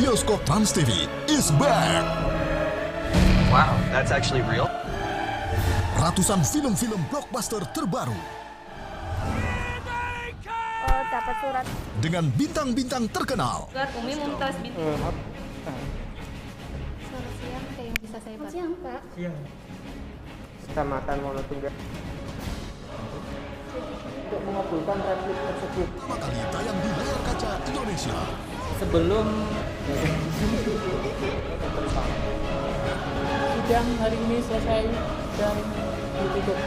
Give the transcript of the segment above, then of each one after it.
Bioskop Trans TV is back. Wow, that's actually real. Ratusan film-film blockbuster terbaru Dapat surat dengan bintang-bintang terkenal. Umi Mumtaz binti. Maaf. Selamat siang, ada yang bisa saya bantu? Siang, Pak. Siang. Kecamatan Monotunggal. Untuk mengabulkan replik tersebut. Pertama kali tayang di layar kaca Indonesia. Sebelum sidang hari ini selesai dan ditutup.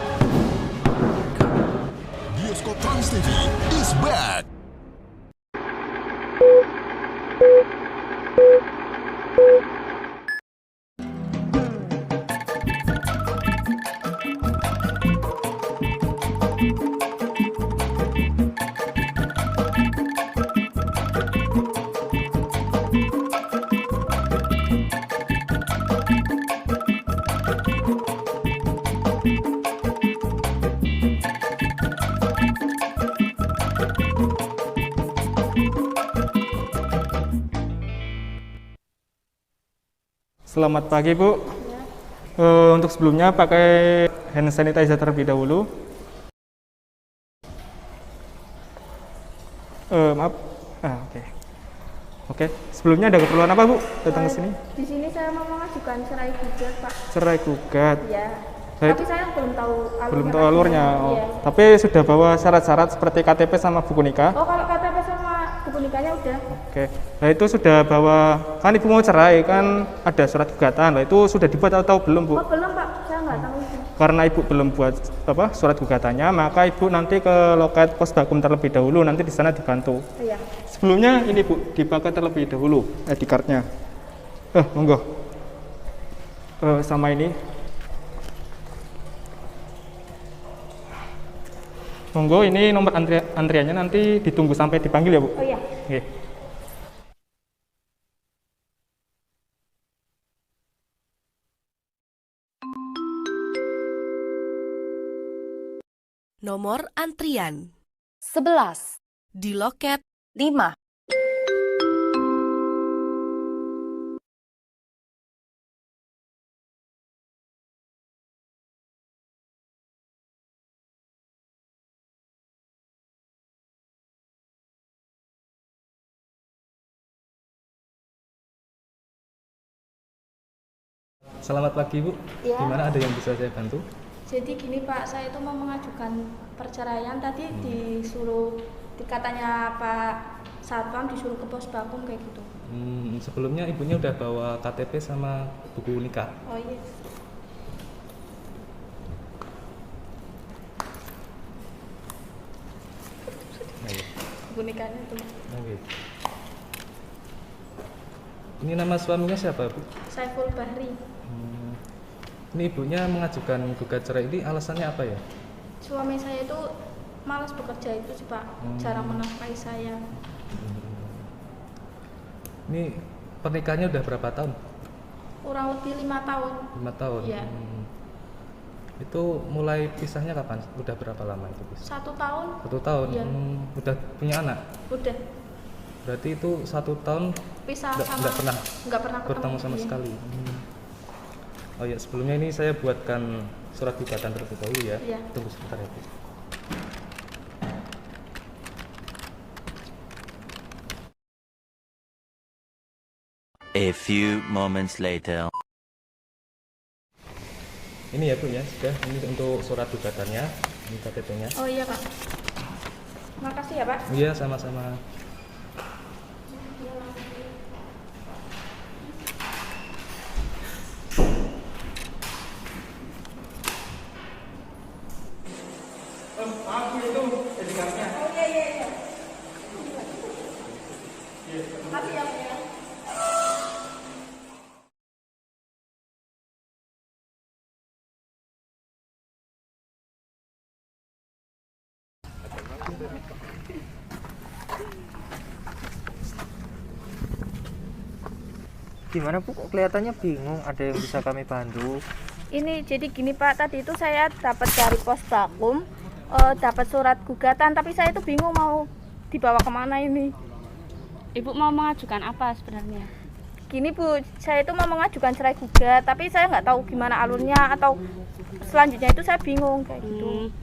Bioskop Trans TV is back. Selamat pagi, Bu. Untuk sebelumnya pakai hand sanitizer terlebih dahulu. Maaf. Oke. Sebelumnya ada keperluan apa, Bu? Datang ke sini? Di sini saya mau mengajukan cerai gugat, Pak. Cerai gugat. Ya. Baik. Tapi saya belum tahu alurnya. Belum tahu alurnya. Oh. Iya. Tapi sudah bawa syarat-syarat seperti KTP sama buku nikah. Oh, kalau KTP sama buku nikahnya udah. Oke. Nah, itu sudah bawa, kan Ibu mau cerai, kan ada surat gugatan. Nah, itu sudah dibuat atau belum, Bu? Oh, belum, Pak. Saya nggak tahu itu. Karena Ibu belum buat surat gugatannya, maka Ibu nanti ke loket pos bakum terlebih dahulu, nanti di sana dibantu. Iya. Sebelumnya ini, Bu, dipakai terlebih dahulu ID card-nya. Monggo. Sama ini. Monggo, ini nomor antriannya nanti ditunggu sampai dipanggil ya, Bu. Oh iya. Oke. Nomor antrian 11, di loket 5. Selamat pagi, Bu. Iya. Gimana, ada yang bisa saya bantu? Jadi gini, Pak, saya itu mau mengajukan perceraian. Tadi disuruh, katanya Pak Satpam disuruh ke pos bakum kayak gitu. Sebelumnya ibunya udah bawa KTP sama buku nikah. Oh iya. Buku nikahnya itu. Oke. Ini nama suaminya siapa, Bu? Saiful Bahri. Ini ibunya mengajukan gugat cerai ini alasannya apa ya? Suami saya itu malas bekerja itu sih, Pak. Jarang menafkahi saya. Ini pernikahannya udah berapa tahun? Kurang lebih 5 tahun. 5 tahun. Iya. Itu mulai pisahnya kapan? Udah berapa lama itu pisah? 1 tahun. 1 tahun. Iya. Udah punya anak? Udah Berarti itu 1 tahun pisah nggak pernah bertemu sama iya. sekali. Oh ya, sebelumnya ini saya buatkan surat gugatan terlebih dahulu ya. Iya. Tunggu sebentar ya, Bu. A few moments later. Ini ya, Bu ya, sudah. Ini untuk surat gugatannya, ini KTP-nya. Oh iya, Pak. Makasih ya, Pak. Iya, sama-sama. Maaf, Bu, itu edikatnya. Oh iya. Makasih ya, Pak. Gimana, Bu? Kok kelihatannya bingung? Ada yang bisa kami bantu? Ini jadi gini, Pak, tadi itu saya dapat dari pos bakum, dapat surat gugatan, tapi saya itu bingung mau dibawa kemana ini. Ibu mau mengajukan apa sebenarnya? Gini Bu, saya itu mau mengajukan cerai gugat, tapi saya nggak tahu gimana alurnya atau selanjutnya itu saya bingung kayak gitu.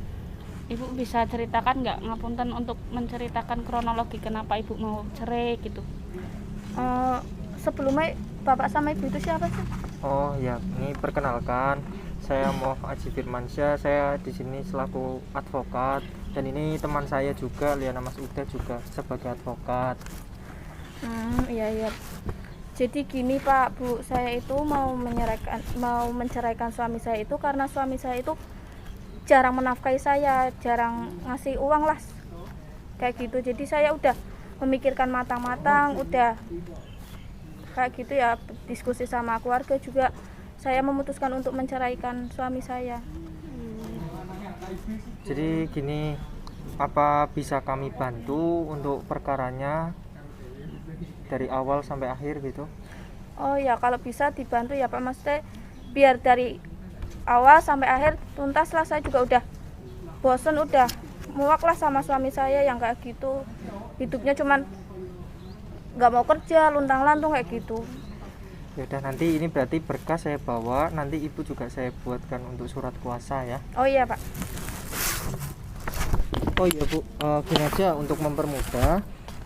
Ibu bisa ceritakan nggak, ngapunten, untuk menceritakan kronologi kenapa ibu mau cerai gitu? Sebelumnya bapak sama ibu itu siapa sih? Oh ya, ini perkenalkan, saya Muhammad Aji Firmansyah. Saya di sini selaku advokat, dan ini teman saya juga, Liana Mas Uda, juga sebagai advokat. Iya. Jadi gini Pak, Bu, saya itu mau menceraikan suami saya itu karena suami saya itu jarang menafkahi saya, jarang ngasih uang lah, kayak gitu. Jadi saya udah memikirkan matang-matang, udah kayak gitu ya, diskusi sama keluarga juga. Saya memutuskan untuk menceraikan suami saya. Jadi gini, apa bisa kami bantu untuk perkaranya dari awal sampai akhir gitu? Oh ya, kalau bisa dibantu ya Pak, maksudnya biar dari awal sampai akhir tuntas lah. Saya juga udah bosen, udah muak lah sama suami saya yang kayak gitu, hidupnya cuman nggak mau kerja, luntang-lantung kayak gitu. Ya udah, nanti ini berarti berkas saya bawa, nanti ibu juga saya buatkan untuk surat kuasa ya. Oh iya Pak. Oh iya Bu, gini aja, untuk mempermudah,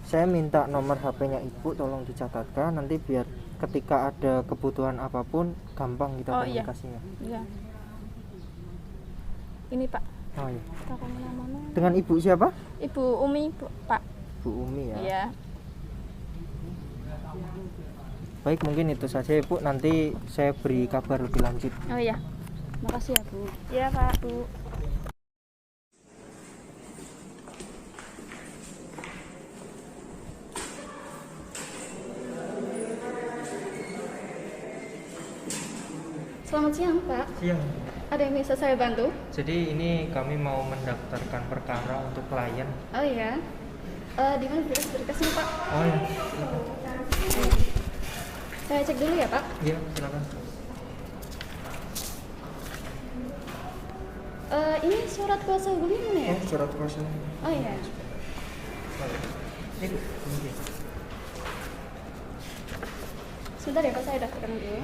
saya minta nomor HP-nya ibu, tolong dicatatkan, nanti biar ketika ada kebutuhan apapun gampang kita komunikasinya. Iya. Ini Pak. Oh iya. Kita kemana-mana. Dengan ibu siapa? Ibu Umi, Pak. Bu Umi ya. Iya. Baik, mungkin itu saja ibu, nanti saya beri kabar lebih lanjut. Oh iya. Makasih ya Bu. Iya Pak, Bu. Selamat siang Pak. Siang. Ada yang bisa saya bantu? Jadi ini kami mau mendaftarkan perkara untuk klien. Oh iya. Di mana berkasnya Pak? Oh ya. Saya cek dulu ya Pak. Iya, silakan. Ini surat kuasa beli mana ya? Oh, surat kuasa. Oh iya. Ini Bu, ini. Sebentar ya Pak, saya daftarkan dulu.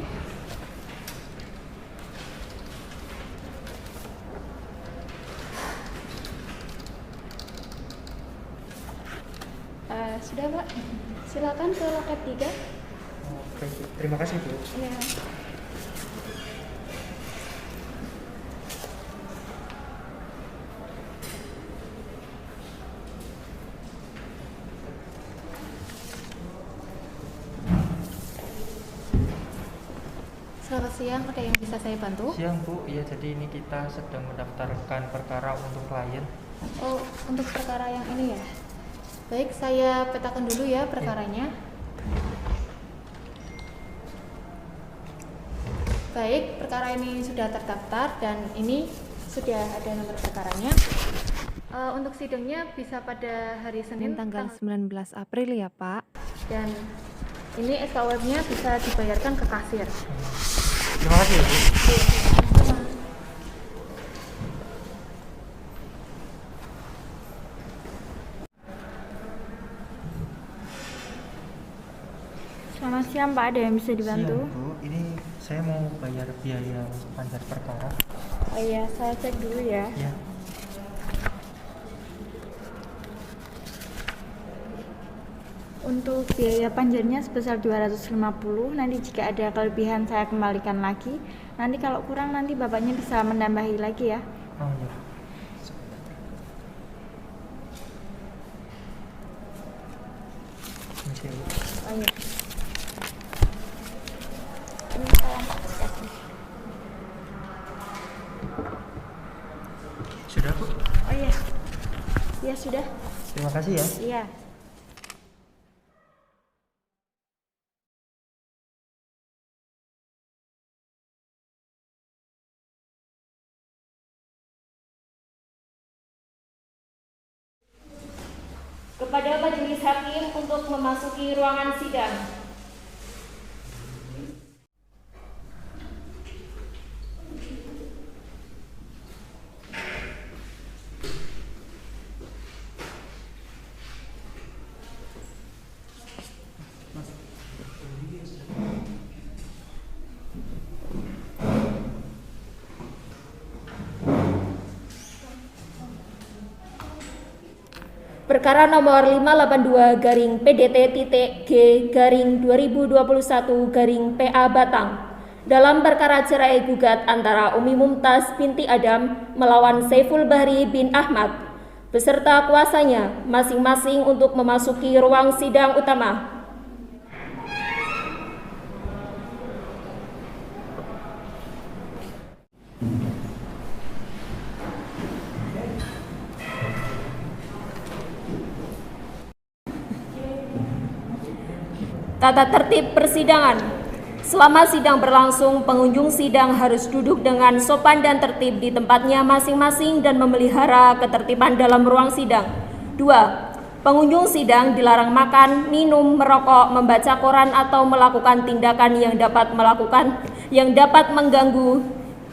Sudah Pak, silakan ke loket 3. Oke, terima kasih Bu. Iya. Selamat siang, ada yang bisa saya bantu? Siang Bu, iya, jadi ini kita sedang mendaftarkan perkara untuk klien. Oh, untuk perkara yang ini ya? Baik, saya petakan dulu ya perkaranya. Baik, perkara ini sudah terdaftar dan ini sudah ada nomor perkaranya. Untuk sidangnya bisa pada hari Senin tanggal 19 April ya Pak. Dan ini SKUR-nya bisa dibayarkan ke kasir. Terima kasih Bu. Selamat siang Pak, ada yang bisa dibantu? Siang Bu, ini saya mau bayar biaya panjar perkara. Oh iya, saya cek dulu ya. Ya. Untuk biaya panjarnya sebesar 250. Nanti jika ada kelebihan saya kembalikan lagi. Nanti kalau kurang nanti bapaknya bisa menambahi lagi ya. Oh iya. Masih Bu. Oh iya. Ini saya kasih. Sudah Bu? Oh iya. Ya sudah. Terima kasih ya. Iya. Kepada majelis hakim untuk memasuki ruangan sidang. Perkara nomor 582-PDT-G-2021-PA Batang dalam perkara cerai gugat antara Umi Mumtaz binti Adam melawan Saiful Bahri bin Ahmad beserta kuasanya masing-masing untuk memasuki ruang sidang utama. Tata tertib persidangan. Selama sidang berlangsung, pengunjung sidang harus duduk dengan sopan dan tertib di tempatnya masing-masing dan memelihara ketertiban dalam ruang sidang. 2. Pengunjung sidang dilarang makan, minum, merokok, membaca koran atau melakukan tindakan yang dapat mengganggu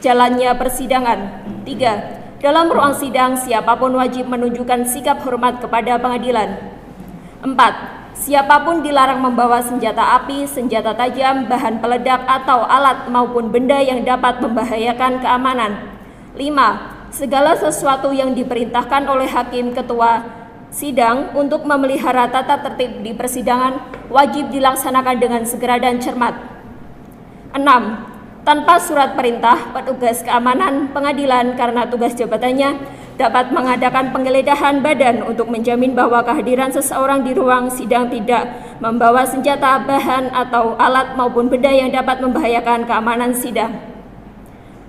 jalannya persidangan. 3. Dalam ruang sidang, siapapun wajib menunjukkan sikap hormat kepada pengadilan. 4. Siapapun dilarang membawa senjata api, senjata tajam, bahan peledak atau alat maupun benda yang dapat membahayakan keamanan. 5. Segala sesuatu yang diperintahkan oleh hakim ketua sidang untuk memelihara tata tertib di persidangan wajib dilaksanakan dengan segera dan cermat. 6. Tanpa surat perintah, petugas keamanan pengadilan karena tugas jabatannya dapat mengadakan penggeledahan badan untuk menjamin bahwa kehadiran seseorang di ruang sidang tidak membawa senjata, bahan, atau alat maupun benda yang dapat membahayakan keamanan sidang.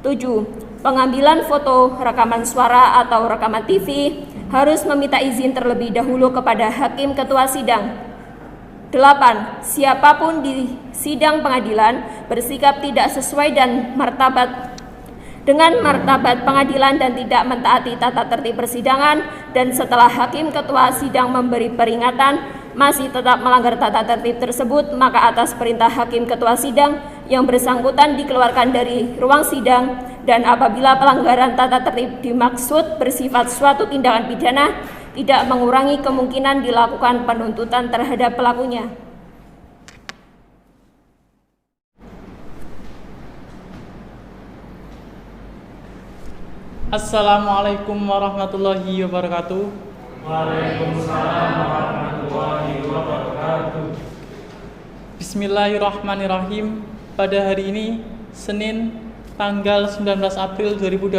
7. Pengambilan foto, rekaman suara, atau rekaman TV harus meminta izin terlebih dahulu kepada hakim ketua sidang. 8. Siapapun di sidang pengadilan bersikap tidak sesuai dengan martabat pengadilan dan tidak mentaati tata tertib persidangan dan setelah hakim ketua sidang memberi peringatan masih tetap melanggar tata tertib tersebut, maka atas perintah hakim ketua sidang yang bersangkutan dikeluarkan dari ruang sidang, dan apabila pelanggaran tata tertib dimaksud bersifat suatu tindakan pidana tidak mengurangi kemungkinan dilakukan penuntutan terhadap pelakunya. Assalamualaikum warahmatullahi wabarakatuh. Waalaikumsalam warahmatullahi wabarakatuh. Bismillahirrahmanirrahim. Pada hari ini, Senin, tanggal 19 April 2020,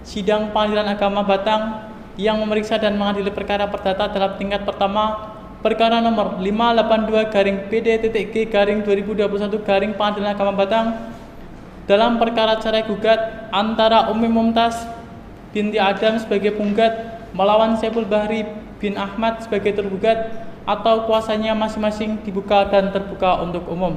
sidang Pengadilan Agama Batang yang memeriksa dan mengadili perkara perdata dalam tingkat pertama perkara nomor 582-PD-G-2021 Pengadilan Agama Batang dalam perkara cerai gugat antara Umi Mumtaz binti Adam sebagai penggugat melawan Saiful Bahri bin Ahmad sebagai tergugat atau kuasanya masing-masing dibuka dan terbuka untuk umum.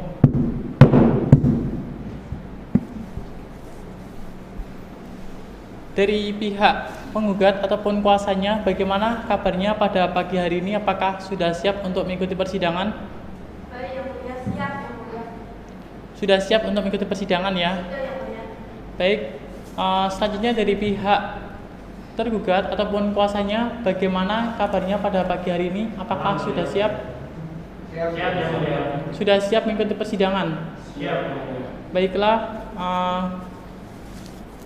Dari pihak penggugat ataupun kuasanya, bagaimana kabarnya pada pagi hari ini? Apakah sudah siap untuk mengikuti persidangan? Sudah siap untuk mengikuti persidangan ya? Baik, selanjutnya dari pihak tergugat ataupun kuasanya, bagaimana kabarnya pada pagi hari ini? Apakah sudah siap? Siap ya mulia. Sudah siap mengikuti persidangan? Siap mulia. Baiklah,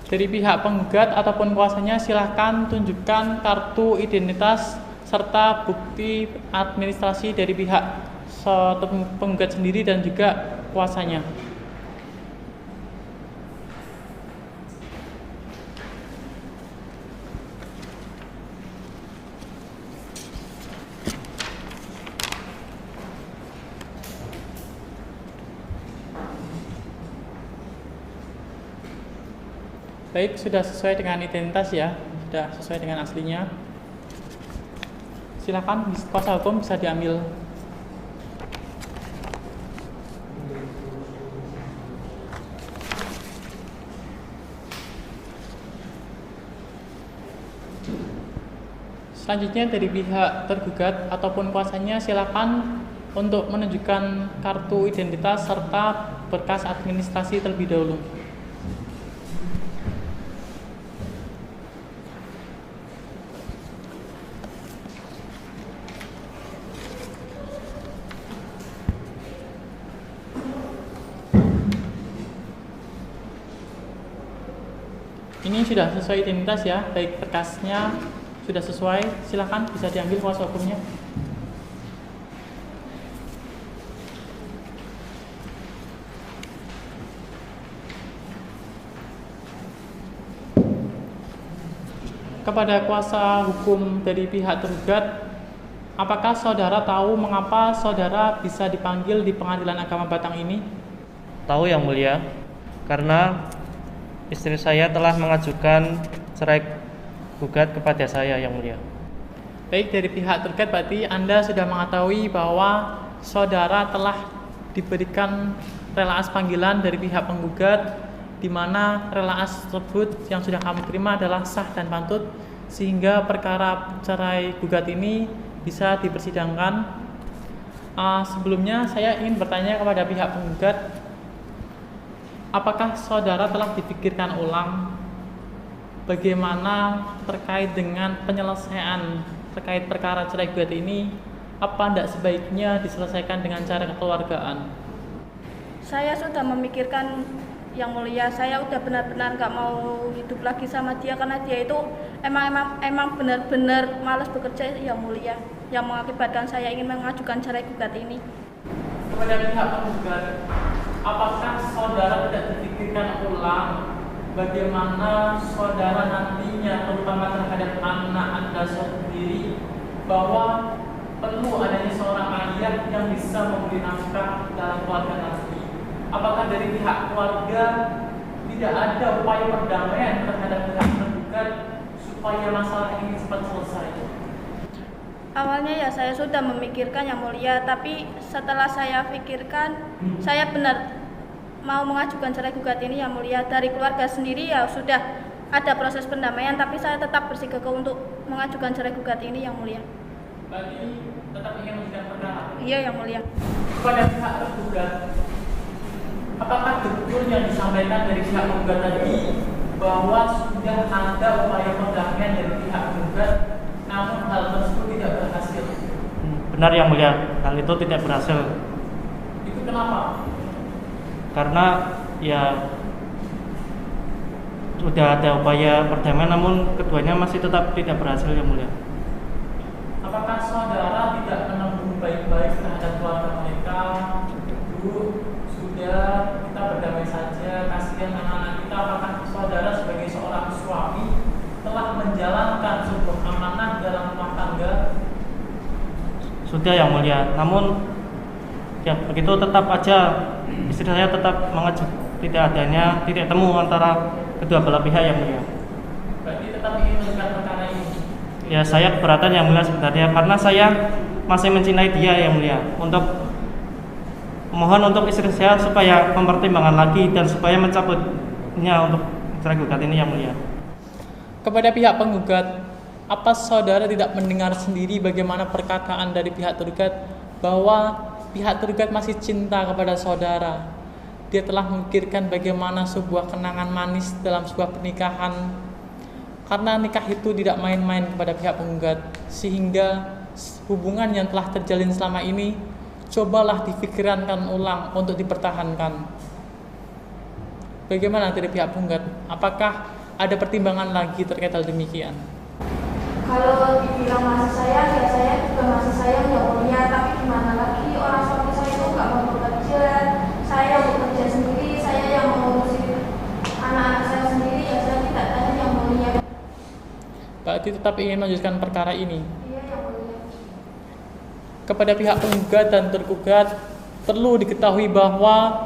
dari pihak penggugat ataupun kuasanya silahkan tunjukkan kartu identitas serta bukti administrasi dari pihak penggugat sendiri dan juga kuasanya. Baik, sudah sesuai dengan identitas ya, sudah sesuai dengan aslinya. Silakan kuasa hukum bisa diambil. Selanjutnya dari pihak tergugat ataupun kuasanya silakan untuk menunjukkan kartu identitas serta berkas administrasi terlebih dahulu. Ini sudah sesuai identitas ya, baik berkasnya sudah sesuai, silakan bisa diambil kuasa hukumnya. Kepada kuasa hukum dari pihak tergugat, apakah saudara tahu mengapa saudara bisa dipanggil di Pengadilan Agama Batang ini? Tahu yang mulia, karena istri saya telah mengajukan cerai gugat kepada saya yang mulia. Baik, dari pihak tergugat berarti Anda sudah mengetahui bahwa saudara telah diberikan relaas panggilan dari pihak penggugat, di mana relaas tersebut yang sudah kamu terima adalah sah dan pantut, sehingga perkara cerai gugat ini bisa dipersidangkan. Sebelumnya saya ingin bertanya kepada pihak penggugat, apakah saudara telah dipikirkan ulang bagaimana terkait dengan penyelesaian terkait perkara cerai gugat ini? Apa tidak sebaiknya diselesaikan dengan cara kekeluargaan? Saya sudah memikirkan yang mulia, saya udah benar-benar nggak mau hidup lagi sama dia karena dia itu emang benar-benar malas bekerja yang mulia, yang mengakibatkan saya ingin mengajukan cerai gugat ini. Kepada pihak penggugat, apakah saudara tidak dipikirkan ulang bagaimana saudara nantinya, terutama terhadap anak Anda sendiri, bahwa perlu adanya seorang ayah yang bisa memberi nafkah dalam keluarga nanti? Apakah dari pihak keluarga tidak ada upaya perdamaian terhadap pihak tergugat supaya masalah ini cepat selesai? Awalnya ya saya sudah memikirkan yang mulia, tapi setelah saya pikirkan, saya benar mau mengajukan cerai gugat ini yang mulia. Dari keluarga sendiri ya sudah ada proses pendamaian, tapi saya tetap bersikukuh untuk mengajukan cerai gugat ini yang mulia. Berarti tetap ingin mengajukan perkara? Iya yang mulia. Kepada pihak tergugat, apakah betul yang disampaikan dari pihak penggugat tadi bahwa sudah ada upaya perdamaian dari pihak penggugat, namun hal tersebut tidak berhasil? Benar yang mulia, hal itu tidak berhasil. Itu kenapa? Karena ya sudah ada upaya perdamaian, namun keduanya masih tetap tidak berhasil yang mulia. Apakah saudara tidak menembung baik-baik terhadap keluarga mereka? Bu, sudah kita berdamai saja, kasihan anak-anak kita. Apakah saudara sebagai seorang suami telah menjalankan sebuah amanah dalam rumah tangga? Sudah yang mulia, namun ya begitu tetap aja istri saya tetap mengajukan tidak adanya titik temu antara kedua belah pihak yang mulia. Berarti tetap ingin mengajukan perkara ini? Ya saya keberatan yang mulia sebenarnya, karena saya masih mencintai dia yang mulia. Mohon untuk istri saya supaya mempertimbangkan lagi dan supaya mencabutnya untuk cerai gugat ini yang mulia. Kepada pihak penggugat, apa saudara tidak mendengar sendiri bagaimana perkataan dari pihak tergugat bahwa pihak tergugat masih cinta kepada saudara? Dia telah memikirkan bagaimana sebuah kenangan manis dalam sebuah pernikahan, karena nikah itu tidak main-main kepada pihak penggugat, sehingga hubungan yang telah terjalin selama ini cobalah difikirkan ulang untuk dipertahankan. Bagaimana dari pihak penggugat? Apakah ada pertimbangan lagi terkait hal demikian? Kalau dibilang masih sayang, ya saya juga masih sayang yang mulia, tapi gimana lagi, orang suami saya itu nggak mau bekerja, saya bekerja sendiri, saya yang mengurusi anak-anak saya sendiri, ya saya tidak tanya yang mulia. Berarti tetap ingin melanjutkan perkara ini? Iya yang mulia. Kepada pihak penggugat dan tergugat, perlu diketahui bahwa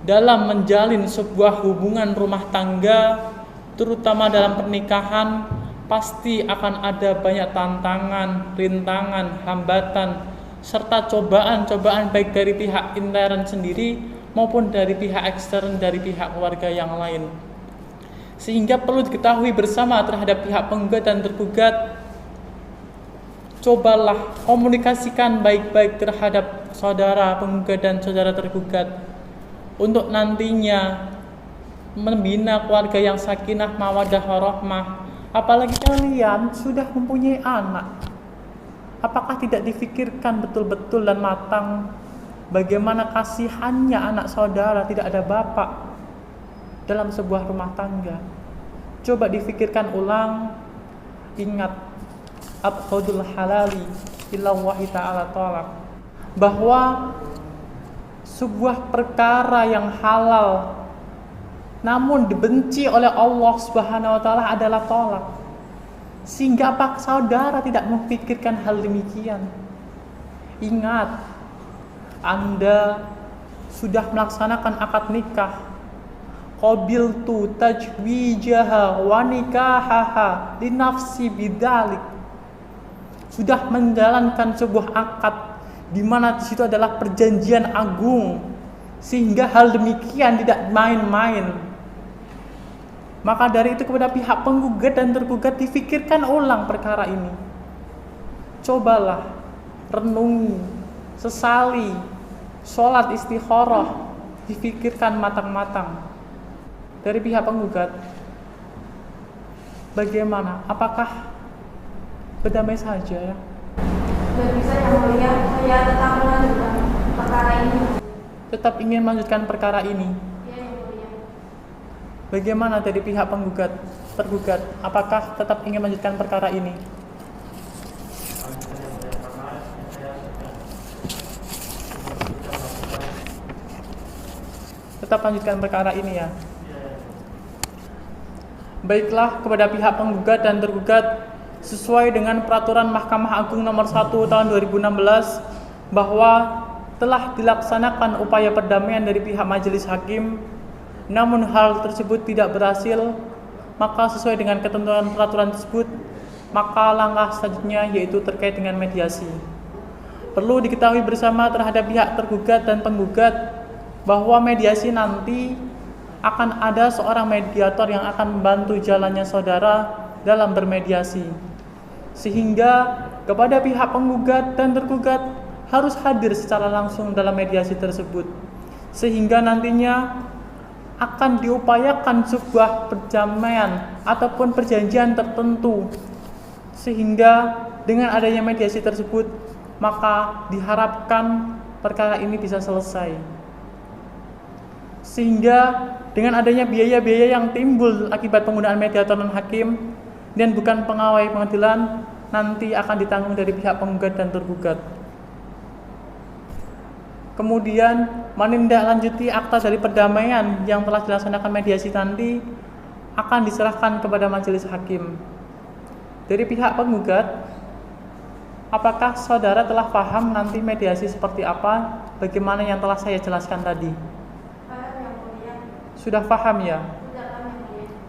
dalam menjalin sebuah hubungan rumah tangga, terutama dalam pernikahan, pasti akan ada banyak tantangan, rintangan, hambatan, serta cobaan-cobaan baik dari pihak intern sendiri maupun dari pihak ekstern, dari pihak keluarga yang lain. Sehingga perlu diketahui bersama terhadap pihak penggugat dan tergugat, cobalah komunikasikan baik-baik terhadap saudara penggugat dan saudara tergugat untuk nantinya membina keluarga yang sakinah, mawaddah, warahmah. Apalagi kalian sudah mempunyai anak. Apakah tidak difikirkan betul-betul dan matang bagaimana kasihannya anak saudara tidak ada bapak dalam sebuah rumah tangga? Coba difikirkan ulang. Ingat, abghadul halali illa wahi ta'ala tolak, bahwa sebuah perkara yang halal namun dibenci oleh Allah Subhanahu wa taala adalah tolak. Sehingga apa saudara tidak memikirkan hal demikian? Ingat, Anda sudah melaksanakan akad nikah, qabiltu tajwijaha wa nikahaha li nafsi bidzalik, sudah menjalankan sebuah akad di mana di situ adalah perjanjian agung, sehingga hal demikian tidak main-main. Maka dari itu kepada pihak penggugat dan tergugat difikirkan ulang perkara ini. Cobalah renungi, sesali, sholat istikharah, difikirkan matang-matang. Dari pihak penggugat, bagaimana? Apakah berdamai saja ya? Tidak bisa yang mulia, saya tetap melanjutkan perkara ini. Tetap ingin melanjutkan perkara ini. Bagaimana dari pihak penggugat, tergugat, apakah tetap ingin melanjutkan perkara ini? Tetap lanjutkan perkara ini ya. Baiklah, kepada pihak penggugat dan tergugat, sesuai dengan peraturan Mahkamah Agung nomor 1 tahun 2016 bahwa telah dilaksanakan upaya perdamaian dari pihak majelis hakim, namun hal tersebut tidak berhasil, maka sesuai dengan ketentuan peraturan tersebut, maka langkah selanjutnya yaitu terkait dengan mediasi. Perlu diketahui bersama terhadap pihak tergugat dan penggugat bahwa mediasi nanti akan ada seorang mediator yang akan membantu jalannya saudara dalam bermediasi, sehingga kepada pihak penggugat dan tergugat harus hadir secara langsung dalam mediasi tersebut, sehingga nantinya akan diupayakan sebuah perdamaian ataupun perjanjian tertentu, sehingga dengan adanya mediasi tersebut maka diharapkan perkara ini bisa selesai, sehingga dengan adanya biaya-biaya yang timbul akibat penggunaan mediator non hakim dan bukan pengawal pengadilan nanti akan ditanggung dari pihak penggugat dan tergugat. Kemudian menindaklanjuti akta dari perdamaian yang telah dilaksanakan mediasi nanti akan diserahkan kepada majelis hakim. Dari pihak penggugat, apakah saudara telah paham nanti mediasi seperti apa, bagaimana yang telah saya jelaskan tadi? Sudah paham ya?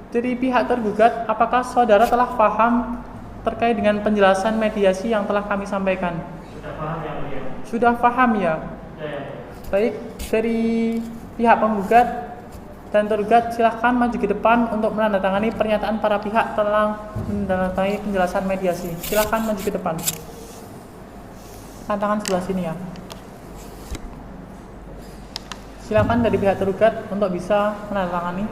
Dari pihak tergugat, apakah saudara telah paham terkait dengan penjelasan mediasi yang telah kami sampaikan? Sudah paham ya, Mulia? Sudah paham ya? Baik, dari pihak penggugat dan tergugat silahkan maju ke depan untuk menandatangani pernyataan para pihak telah menandatangani penjelasan mediasi. Silahkan maju ke depan. Tantangan sebelah sini ya. Silahkan dari pihak tergugat untuk bisa menandatangani.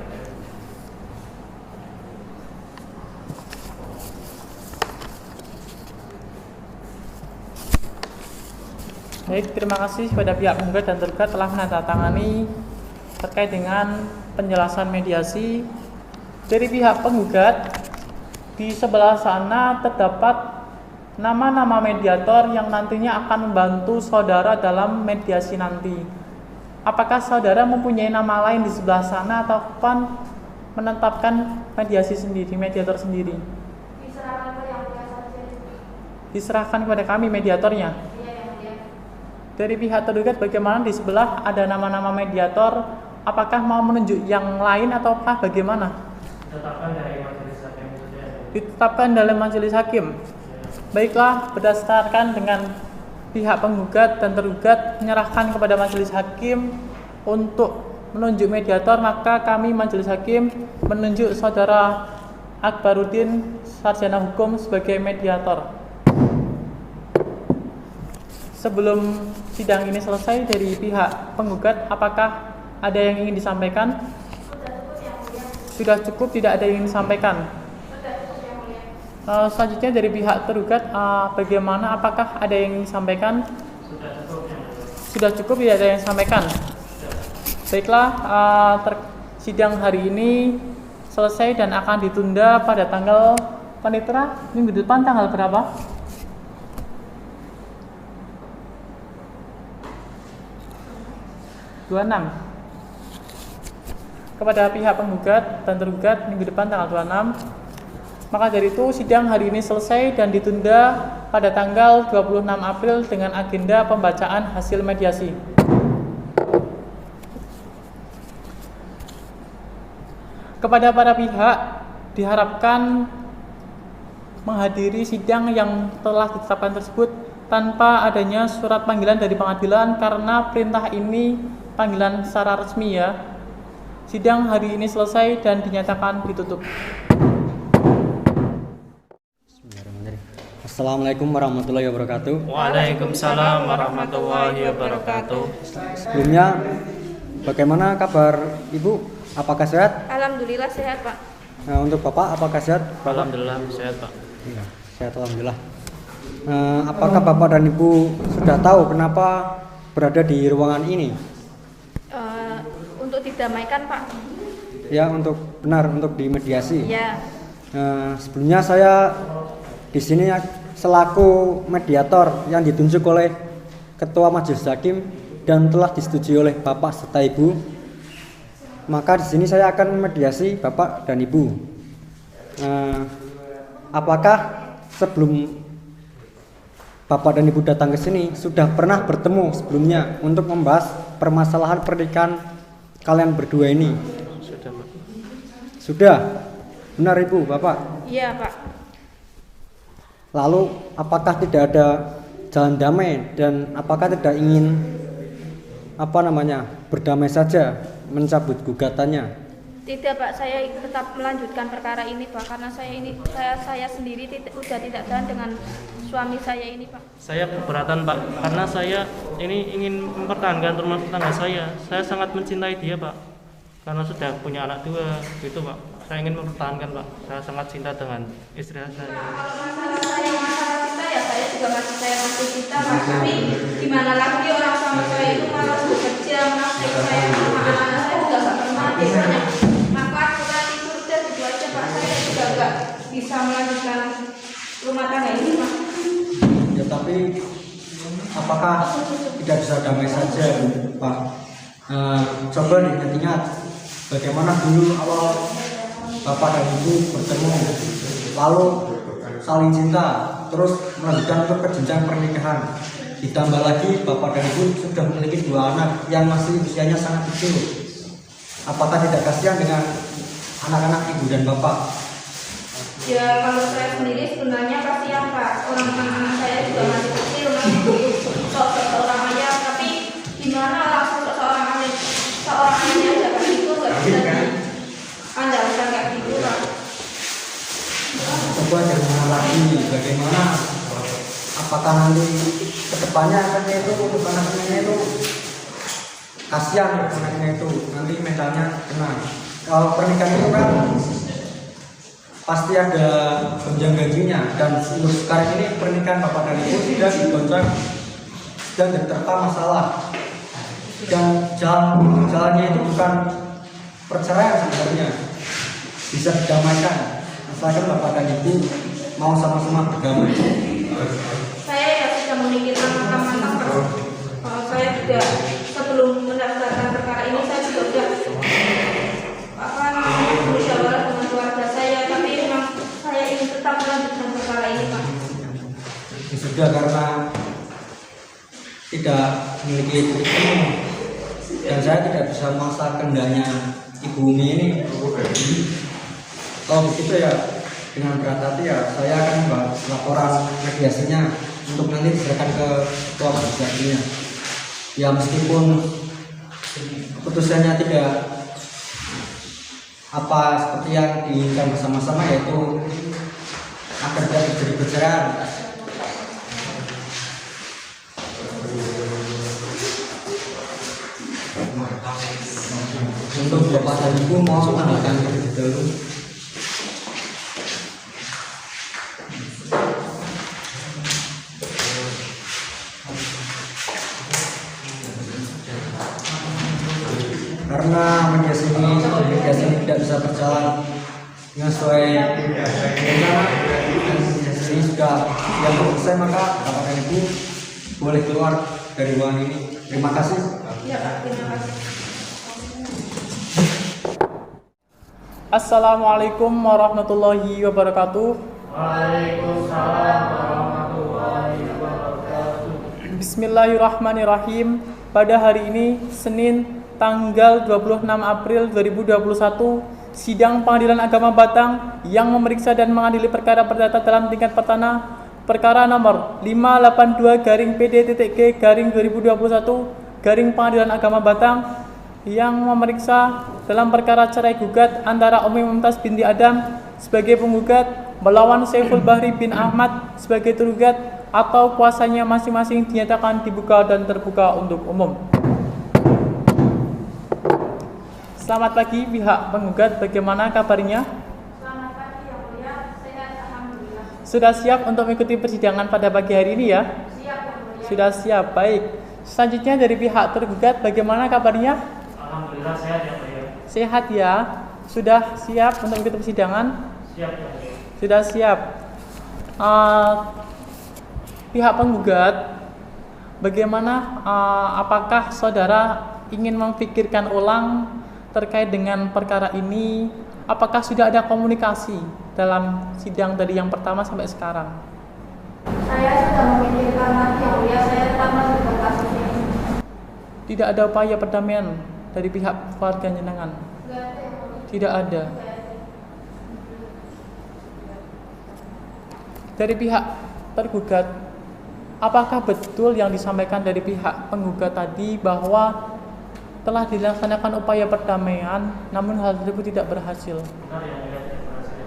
Baik, terima kasih kepada pihak penggugat dan tergugat telah menandatangani terkait dengan penjelasan mediasi. Dari pihak penggugat, di sebelah sana terdapat nama-nama mediator yang nantinya akan membantu saudara dalam mediasi nanti. Apakah saudara mempunyai nama lain di sebelah sana ataupun menetapkan mediasi sendiri, mediator sendiri? Diserahkan kepada kami mediatornya. Dari pihak tergugat bagaimana di sebelah ada nama-nama mediator, apakah mau menunjuk yang lain ataukah bagaimana? Ditetapkan dari majelis hakim. Ditetapkan dalam majelis hakim. Baiklah, berdasarkan dengan pihak penggugat dan tergugat menyerahkan kepada majelis hakim untuk menunjuk mediator, maka kami majelis hakim menunjuk saudara Akbaruddin, sarjana hukum, sebagai mediator. Sebelum sidang ini selesai, dari pihak penggugat apakah ada yang ingin disampaikan? Sudah cukup, tidak ada yang ingin disampaikan. Selanjutnya dari pihak tergugat bagaimana, apakah ada yang ingin disampaikan? Sudah cukup, tidak ada yang disampaikan. Baiklah, sidang hari ini selesai dan akan ditunda pada tanggal Panitera, minggu depan tanggal berapa? Kepada pihak penggugat dan tergugat minggu depan tanggal 26. Maka dari itu sidang hari ini selesai dan ditunda pada tanggal 26 April dengan agenda pembacaan hasil mediasi. Kepada para pihak diharapkan menghadiri sidang yang telah ditetapkan tersebut tanpa adanya surat panggilan dari pengadilan karena perintah ini panggilan secara resmi ya. Sidang hari ini selesai dan dinyatakan ditutup. Assalamualaikum warahmatullahi wabarakatuh. Waalaikumsalam warahmatullahi wabarakatuh. Sebelumnya, bagaimana kabar Ibu? Apakah sehat? Alhamdulillah sehat, Pak. Nah, untuk Bapak, apakah sehat? Alhamdulillah sehat, Pak. Iya, sehat alhamdulillah. Apakah Bapak dan Ibu sudah tahu kenapa berada di ruangan ini? Untuk didamaikan, Pak. Ya, untuk dimediasi. Ya. Sebelumnya saya di sini selaku mediator yang ditunjuk oleh Ketua Majelis Hakim dan telah disetujui oleh Bapak serta Ibu. Maka di sini saya akan memediasi Bapak dan Ibu. Apakah sebelum Bapak dan Ibu datang ke sini sudah pernah bertemu sebelumnya untuk membahas permasalahan pernikahan kalian berdua ini? Sudah, Pak. Sudah? Benar Ibu, Bapak? Iya, Pak. Lalu apakah tidak ada jalan damai dan apakah tidak ingin berdamai saja mencabut gugatannya? Tidak, Pak, saya tetap melanjutkan perkara ini, Pak, karena saya sendiri sudah tidak tahan dengan suami saya ini, Pak. Saya keberatan, Pak, karena saya ini ingin mempertahankan rumah tangga saya. Saya sangat mencintai dia, Pak, karena sudah punya anak 2, gitu, Pak. Saya ingin mempertahankan, Pak. Saya sangat cinta dengan istri saya. Masalah cinta ya saya juga masih cinta, Pak. Tapi gimana lagi orang suami saya itu malas bekerja, menafkahi saya sama anak-anak saya juga gak pernah biasanya makan, pulang, tidur, udah gitu aja, Pak. Saya juga gak bisa melanjutkan rumah tangga ini, Pak. Ya, tapi apakah tidak bisa damai saja, Pak? Coba diingat-ingat bagaimana dulu awal Bapak dan Ibu bertemu, lalu saling cinta, terus melanjutkan untuk ke jenjang pernikahan. Ditambah lagi Bapak dan Ibu sudah memiliki 2 anak yang masih usianya sangat kecil. Apakah tidak kasihan dengan anak-anak Ibu dan Bapak? Ya, kalau saya sendiri sebenarnya kasihan, Pak. Anak saya juga masih kecil, masih seorang ayah. Tapi gimana langsung seorang ayah aja kayak gitu nggak bisa diandalkan kayak gitu, Pak. Coba jangan lagi bagaimana apakah nanti kedepannya anaknya itu kasihan anaknya itu nanti mentalnya kena. Kalau pernikahan itu kan pasti ada gonjang gajinya, dan untuk sekarang ini pernikahan Bapak dan Ibu sudah digoncang dan terterpa masalah, dan jalannya itu bukan perceraian sebenarnya, bisa didamaikan asalkan Bapak dan Ibu mau sama-sama berdamai. Saya ya sudah memikirkan matang-matang, Pak. Saya juga sebelum mendaftarkan perkara ini saya juga sudah musyawarah dengan keluarga saya, tapi memang saya ingin tetap melanjutkan perkara ini, Pak. Sudah, karena tidak memiliki titik temu dan saya tidak bisa memaksa kehendaknya Ibu Umi ini. Kalau begitu ya dengan berat hati ya saya akan membuat laporan mediasinya untuk nanti diserahkan ke ketua mediasinya. Ya meskipun keputusannya tidak seperti yang diinginkan bersama-sama, yaitu agar tidak terjadi perceraian. Untuk Bapak dan Ibu mau menambahkan terlebih dahulu. Karena mediasi ini tidak bisa berjalan dengan sesuai rencana. Ini sudah yang selesai, maka Bapak dan Ibu boleh keluar dari ruangan ini. Terima kasih. Assalamualaikum warahmatullahi wabarakatuh. Waalaikumsalam warahmatullahi wabarakatuh. Bismillahirrahmanirrahim. Pada hari ini, Senin, tanggal 26 April 2021, sidang Pengadilan Agama Batang yang memeriksa dan mengadili perkara perdata dalam tingkat pertama perkara nomor 582-PD-G-2021 Pengadilan Agama Batang yang memeriksa dalam perkara cerai gugat antara Umi Mumtaz binti Adam sebagai penggugat melawan Saiful Bahri bin Ahmad sebagai tergugat atau kuasanya masing-masing dinyatakan dibuka dan terbuka untuk umum. Selamat pagi pihak penggugat, bagaimana kabarnya? Selamat pagi Yang Mulia, sehat alhamdulillah. Sudah siap untuk mengikuti persidangan pada pagi hari ini ya? Siap Yang Mulia. Sudah siap, baik. Selanjutnya dari pihak tergugat, bagaimana kabarnya? Alhamdulillah sehat ya Pak ya. Sehat ya. Sudah siap untuk mengikuti persidangan? Siap ya. Sudah siap. Pihak penggugat, bagaimana? Apakah saudara ingin memikirkan ulang terkait dengan perkara ini? Apakah sudah ada komunikasi dalam sidang dari yang pertama sampai sekarang? Saya sudah memikirkan lagi Yang Mulia, saya tetap melanjutkan kasus ini. Tidak ada upaya perdamaian dari pihak keluarga jenengan? Tidak ada. Dari pihak tergugat, apakah betul yang disampaikan dari pihak penggugat tadi bahwa telah dilaksanakan upaya perdamaian namun hal tersebut tidak berhasil? Benar ya, tidak berhasil.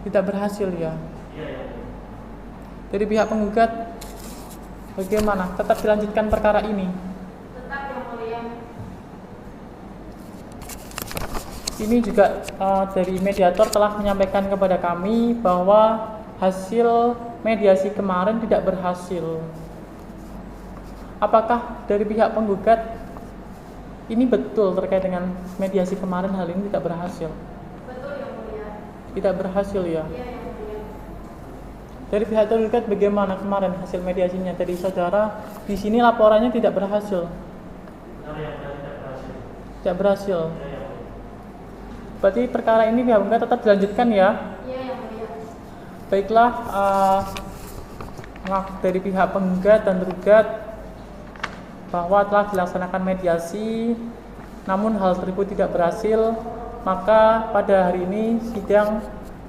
Tidak berhasil ya. Iya ya. Dari pihak penggugat bagaimana? Tetap dilanjutkan perkara ini? Tetap Yang Mulia. Ini juga dari mediator telah menyampaikan kepada kami bahwa hasil mediasi kemarin tidak berhasil. Apakah dari pihak penggugat ini betul terkait dengan mediasi kemarin hal ini tidak berhasil? Betul Yang Mulia. Tidak berhasil ya? Iya Yang Mulia. Dari pihak tergugat bagaimana kemarin hasil mediasinya? Dari saudara di sini laporannya tidak berhasil. Benar ya, tidak berhasil. Tidak berhasil. Iya ya. Berarti perkara ini pihak penggugat tetap dilanjutkan ya? Iya Yang Mulia. Baiklah, dari pihak penggugat dan tergugat bahwa telah dilaksanakan mediasi namun hal tersebut tidak berhasil, maka pada hari ini sidang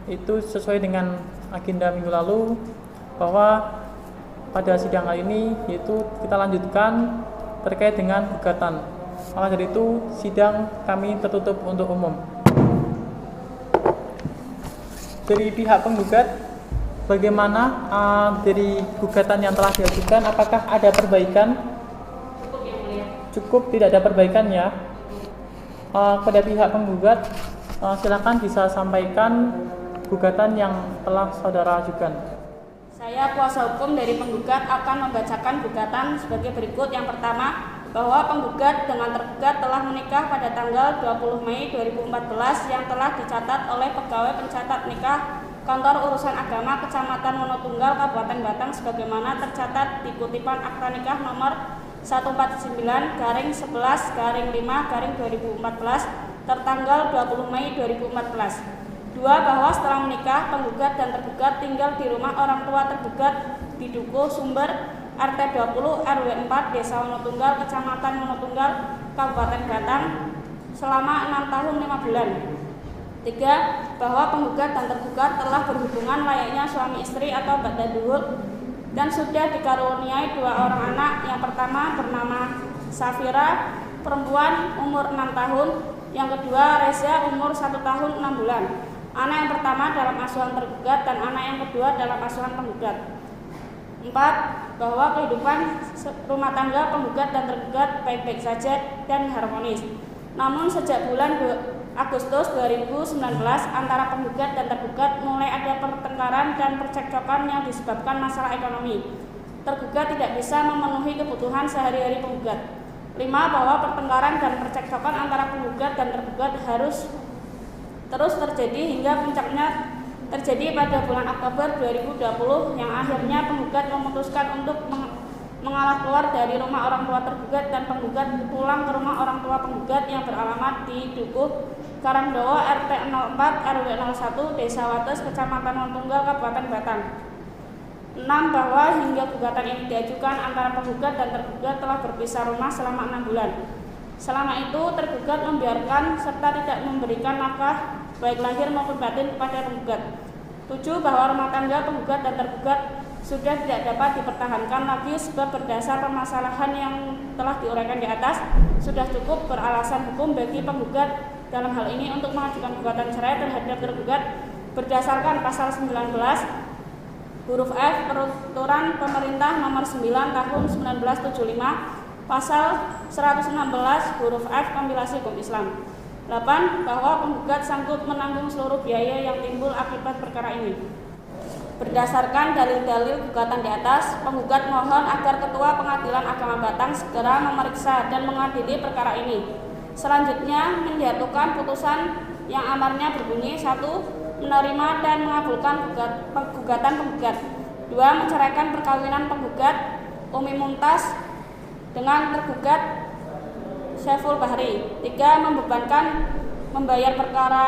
itu sesuai dengan agenda minggu lalu bahwa pada sidang kali ini yaitu kita lanjutkan terkait dengan gugatan. Maka dari itu sidang kami tertutup untuk umum. Dari pihak penggugat, bagaimana dari gugatan yang telah diajukan, apakah ada perbaikan? Cukup, tidak ada perbaikan ya. Pada pihak penggugat, silakan bisa sampaikan gugatan yang telah saudara ajukan. Saya kuasa hukum dari penggugat akan membacakan gugatan sebagai berikut. Yang pertama, bahwa penggugat dengan tergugat telah menikah pada tanggal 20 Mei 2014 yang telah dicatat oleh pegawai pencatat nikah Kantor Urusan Agama Kecamatan Wonotunggal Kabupaten Batang sebagaimana tercatat di kutipan akta nikah nomor 149/11/5/2014 tertanggal 20 Mei 2014. 2. Bahwa setelah menikah, penggugat dan tergugat tinggal di rumah orang tua tergugat di Dukuh Sumber RT 20 RW 4 Desa Wonotunggal Kecamatan Wonotunggal Kabupaten Batang selama 6 tahun 5 bulan. 3. Bahwa penggugat dan tergugat telah berhubungan layaknya suami istri atau ba'da duhur dan sudah dikaruniai 2 orang anak. Yang pertama bernama Safira, perempuan, umur 6 tahun. Yang kedua Reza, umur 1 tahun 6 bulan. Anak yang pertama dalam asuhan tergugat dan anak yang kedua dalam asuhan penggugat. 4. Bahwa kehidupan rumah tangga penggugat dan tergugat baik-baik saja dan harmonis. Namun sejak bulan Agustus 2019 antara penggugat dan tergugat mulai ada pertengkaran dan percekcokan yang disebabkan masalah ekonomi. Tergugat tidak bisa memenuhi kebutuhan sehari-hari penggugat. 5. Bahwa pertengkaran dan percekcokan antara penggugat dan tergugat harus terus terjadi hingga puncaknya terjadi pada bulan Oktober 2020 yang akhirnya penggugat memutuskan untuk mengalah keluar dari rumah orang tua tergugat dan penggugat pulang ke rumah orang tua penggugat yang beralamat di Dukuh Karangdowo RT 04 RW 01 Desa Wates Kecamatan Wontunggal Kabupaten Batang. 6. Bahwa hingga gugatan ini diajukan antara penggugat dan tergugat telah berpisah rumah selama 6 bulan. Selama itu tergugat membiarkan serta tidak memberikan nafkah baik lahir maupun batin kepada penggugat. 7. Bahwa rumah tangga penggugat dan tergugat sudah tidak dapat dipertahankan lagi sebab berdasar permasalahan yang telah diuraikan di atas sudah cukup beralasan hukum bagi penggugat dalam hal ini untuk mengajukan gugatan cerai terhadap tergugat berdasarkan pasal 19 huruf F Peraturan Pemerintah Nomor 9 Tahun 1975, pasal 116 huruf F Kompilasi Hukum Islam. 8. Bahwa penggugat sanggup menanggung seluruh biaya yang timbul akibat perkara ini. Berdasarkan dalil-dalil gugatan di atas, penggugat mohon agar Ketua Pengadilan Agama Batang segera memeriksa dan mengadili perkara ini. Selanjutnya, menjatuhkan putusan yang amarnya berbunyi: 1. Menerima dan mengabulkan gugatan penggugat. 2. Menceraikan perkawinan penggugat Umi Mumtaz dengan tergugat Saiful Bahri. 3. Membebankan membayar perkara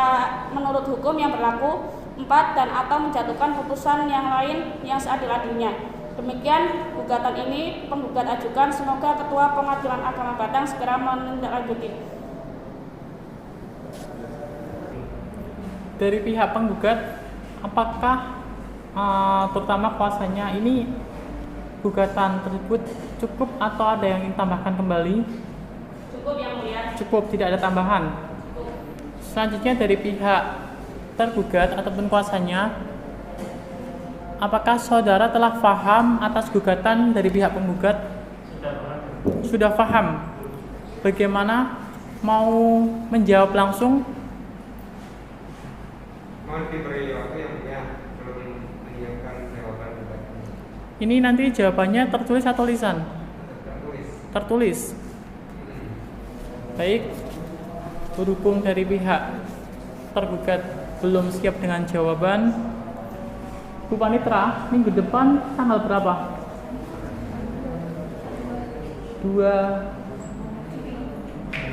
menurut hukum yang berlaku. 4. Dan atau menjatuhkan putusan yang lain yang seadil-adilnya. Demikian gugatan ini penggugat ajukan. Semoga Ketua Pengadilan Agama Batang segera menindaklanjuti. Dari pihak penggugat, apakah terutama kuasanya ini gugatan tersebut cukup atau ada yang ditambahkan kembali? Cukup, Yang Mulia. Cukup, tidak ada tambahan. Selanjutnya dari pihak tergugat ataupun kuasanya, apakah saudara telah paham atas gugatan dari pihak penggugat? Sudah paham. Bagaimana? Mau menjawab langsung? Mohon diberi waktu yang mulia belum menyiapkan jawaban gugatan. Ini nanti jawabannya tertulis atau lisan? Tertulis. Baik. Berhubung dari pihak tergugat belum siap dengan jawaban, Bu Panitra, minggu depan tanggal berapa?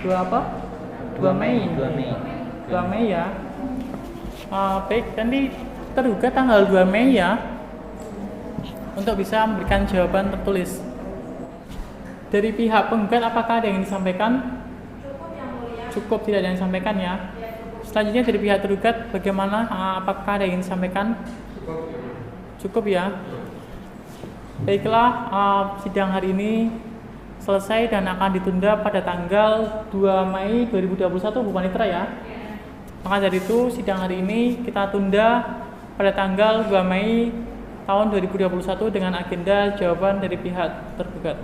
2 apa? 2 Mei. 2 Mei ya. Baik, nanti tergugat tanggal 2 Mei ya, untuk bisa memberikan jawaban tertulis. Dari pihak penggugat apakah ada yang disampaikan? Cukup, tidak ada yang disampaikan ya. Selanjutnya dari pihak tergugat bagaimana? Apakah ada yang disampaikan? Cukup ya. Baiklah, sidang hari ini selesai dan akan ditunda pada tanggal 2 Mei 2021 Bu Panitra ya. Maka dari itu sidang hari ini kita tunda pada tanggal 2 Mei tahun 2021 dengan agenda jawaban dari pihak tergugat.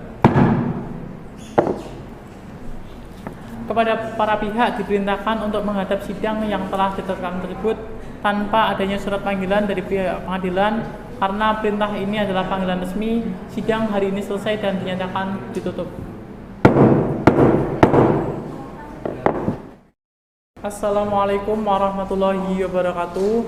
Kepada para pihak diperintahkan untuk menghadap sidang yang telah ditetapkan tersebut tanpa adanya surat panggilan dari pihak pengadilan, karena perintah ini adalah panggilan resmi. Sidang hari ini selesai dan dinyatakan ditutup. Assalamualaikum warahmatullahi wabarakatuh.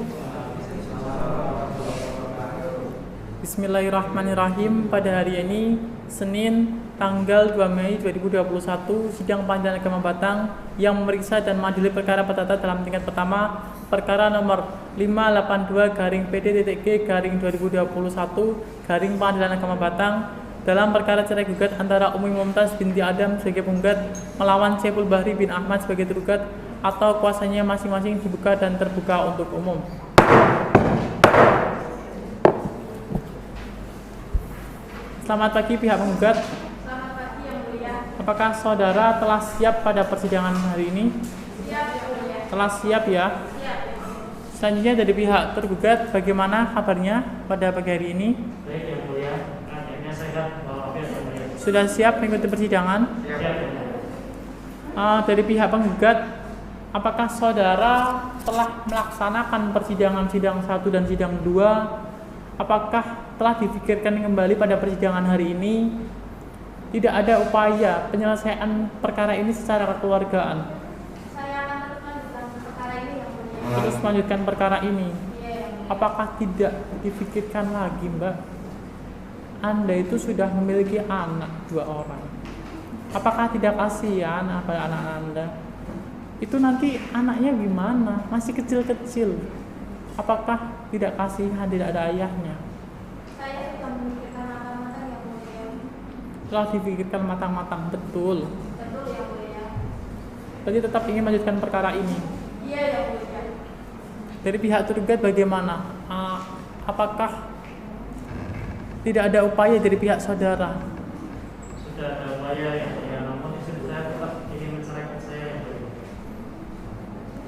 Bismillahirrahmanirrahim. Pada hari ini Senin tanggal 2 Mei 2021, sidang Pengadilan Agama Batang yang memeriksa dan mengadili perkara perdata dalam tingkat pertama perkara nomor 582-PD-G-2021 Pengadilan Agama Batang dalam perkara cerai gugat antara Umi Mumtaz binti Adam sebagai penggugat melawan Saiful Bahri bin Ahmad sebagai tergugat atau kuasanya masing-masing dibuka dan terbuka untuk umum. Selamat pagi pihak penggugat. Selamat pagi Yang Mulia. Apakah saudara telah siap pada persidangan hari ini? Siap Yang Mulia. Telah siap ya? Siap. Selanjutnya dari pihak tergugat, bagaimana kabarnya pada pagi hari ini? Baik Yang Mulia, akhirnya saya Yang Mulia. Sudah siap mengikuti persidangan? Siap Yang Mulia. Dari pihak penggugat, apakah saudara telah melaksanakan persidangan sidang 1 dan sidang 2? Apakah telah difikirkan kembali pada persidangan hari ini? Tidak ada upaya penyelesaian perkara ini secara kekeluargaan. Saya akan terus melanjutkan perkara ini Yang Mulia. terus melanjutkan perkara ini. Apakah tidak dipikirkan lagi, Mbak? Anda itu sudah memiliki anak 2 orang. Apakah tidak kasihan pada anak Anda? Itu nanti anaknya gimana? Masih kecil-kecil. Apakah tidak kasihan, tidak ada ayahnya? Saya sudah memikirkan matang-matang yang mulia. Telah dipikirkan matang-matang, betul. Betul yang mulia. Jadi tetap ingin melanjutkan perkara ini. Iya yang mulia. Dari pihak tergugat bagaimana? Apakah tidak ada upaya dari pihak saudara? Sudah ada upaya yang mulia, namun istri saya tetap ingin menceraikan saya yang mulia.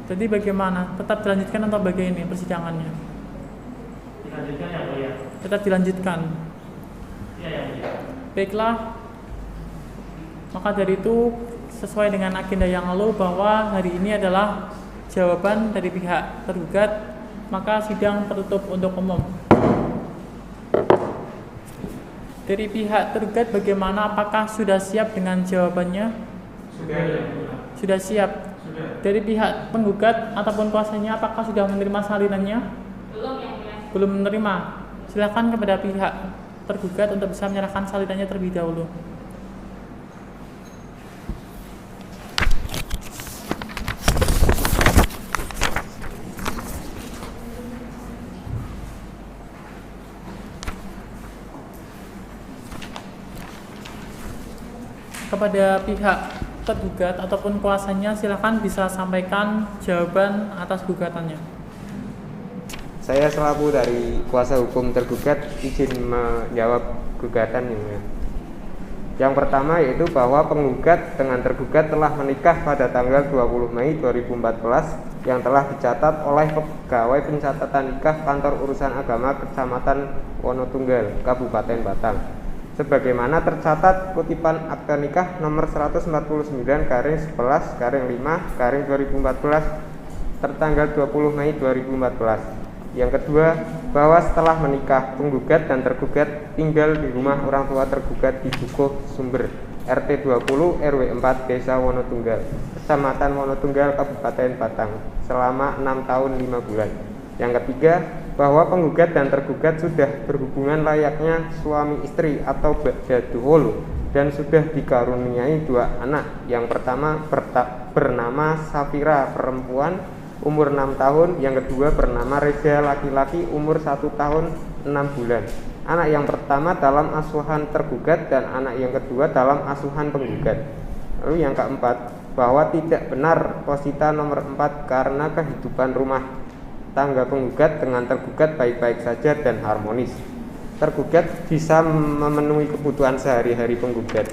Jadi bagaimana? Tetap dilanjutkan atau bagaimana persidangannya? Dilanjutkan yang mulia. Tetap dilanjutkan. Iya yang mulia. Baiklah. Maka dari itu sesuai dengan agenda yang lalu bahwa hari ini adalah jawaban dari pihak tergugat, maka sidang tertutup untuk umum. Dari pihak tergugat bagaimana? Apakah sudah siap dengan jawabannya? Sudah siap. Dari pihak penggugat ataupun kuasanya apakah sudah menerima salinannya? Belum yang mulia. Belum menerima. Silakan kepada pihak tergugat untuk bisa menyerahkan salinannya terlebih dahulu. Kepada pihak tergugat ataupun kuasanya silakan bisa sampaikan jawaban atas gugatannya. Saya selaku dari kuasa hukum tergugat izin menjawab gugatan ini. Yang pertama yaitu bahwa penggugat dengan tergugat telah menikah pada tanggal 20 Mei 2014 yang telah dicatat oleh pegawai pencatatan nikah Kantor Urusan Agama Kecamatan Wonotunggal, Kabupaten Batang. Sebagaimana tercatat kutipan akta nikah nomor 149/11/5/2014 tertanggal 20 Mei 2014. Yang kedua, bahwa setelah menikah, penggugat dan tergugat tinggal di rumah orang tua tergugat di Dukuh Sumber, RT 20 RW 4 Desa Wonotunggal, Kecamatan Wonotunggal, Kabupaten Batang, selama 6 tahun 5 bulan. Yang ketiga, bahwa penggugat dan tergugat sudah berhubungan layaknya suami istri atau ba'da dan sudah dikaruniai 2 anak. Yang pertama bernama Safira perempuan umur 6 tahun, yang kedua bernama Reza laki-laki umur 1 tahun 6 bulan. Anak yang pertama dalam asuhan tergugat dan anak yang kedua dalam asuhan penggugat. Lalu yang keempat, bahwa tidak benar posita nomor 4 karena kehidupan rumah tangga penggugat dengan tergugat baik-baik saja dan harmonis. Tergugat bisa memenuhi kebutuhan sehari-hari penggugat.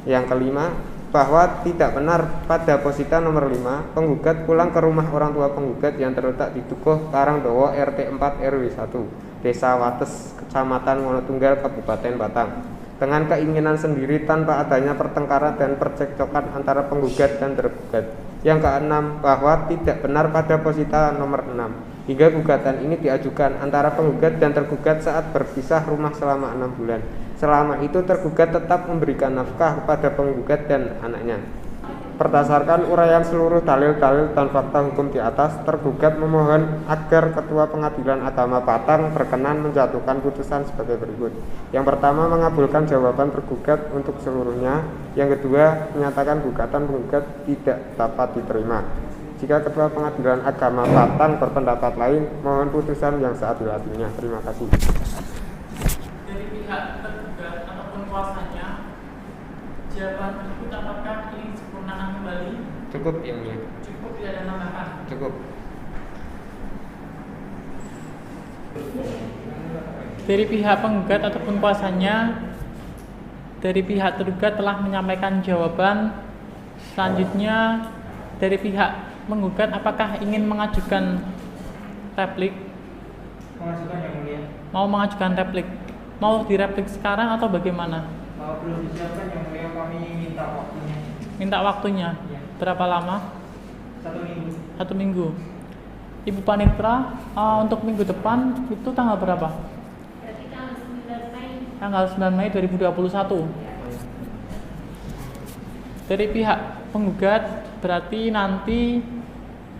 Yang kelima, bahwa tidak benar pada posita nomor 5 penggugat pulang ke rumah orang tua penggugat yang terletak di Dukuh Karangdowo RT 4 RW 1 Desa Wates Kecamatan Wonotunggal Kabupaten Batang dengan keinginan sendiri tanpa adanya pertengkaran dan percekcokan antara penggugat dan tergugat. Yang keenam, bahwa tidak benar pada posita nomor 6 hingga gugatan ini diajukan antara penggugat dan tergugat saat berpisah rumah selama 6 bulan. Selama itu tergugat tetap memberikan nafkah kepada penggugat dan anaknya. Berdasarkan uraian seluruh dalil-dalil dan fakta hukum di atas, tergugat memohon agar Ketua Pengadilan Agama Batang berkenan menjatuhkan putusan sebagai berikut. Yang pertama, mengabulkan jawaban tergugat untuk seluruhnya. Yang kedua, menyatakan gugatan penggugat tidak dapat diterima. Jika Ketua Pengadilan Agama Batang berpendapat lain, mohon putusan yang seadil-adilnya. Terima kasih. Dari pihak tergugat ataupun kuasanya, jawaban tersebut apakah ingin disempurnakan kembali? Cukup yang mulia. Cukup, tidak ada tambahan. Cukup. Dari pihak penggugat ataupun kuasanya, dari pihak tergugat telah menyampaikan jawaban. Selanjutnya dari pihak menggugat apakah ingin mengajukan replik? Mengajukan yang mulia. Mau mengajukan replik? Mau direplik sekarang atau bagaimana? Belum disiapkan yang mulia, kami minta waktunya. Minta waktunya? Ya. Berapa lama? 1 minggu. 1 minggu. Ibu Panitra, untuk minggu depan itu tanggal berapa? Berarti tanggal 9 Mei. Tanggal 9 Mei 2021. Dari pihak penggugat berarti nanti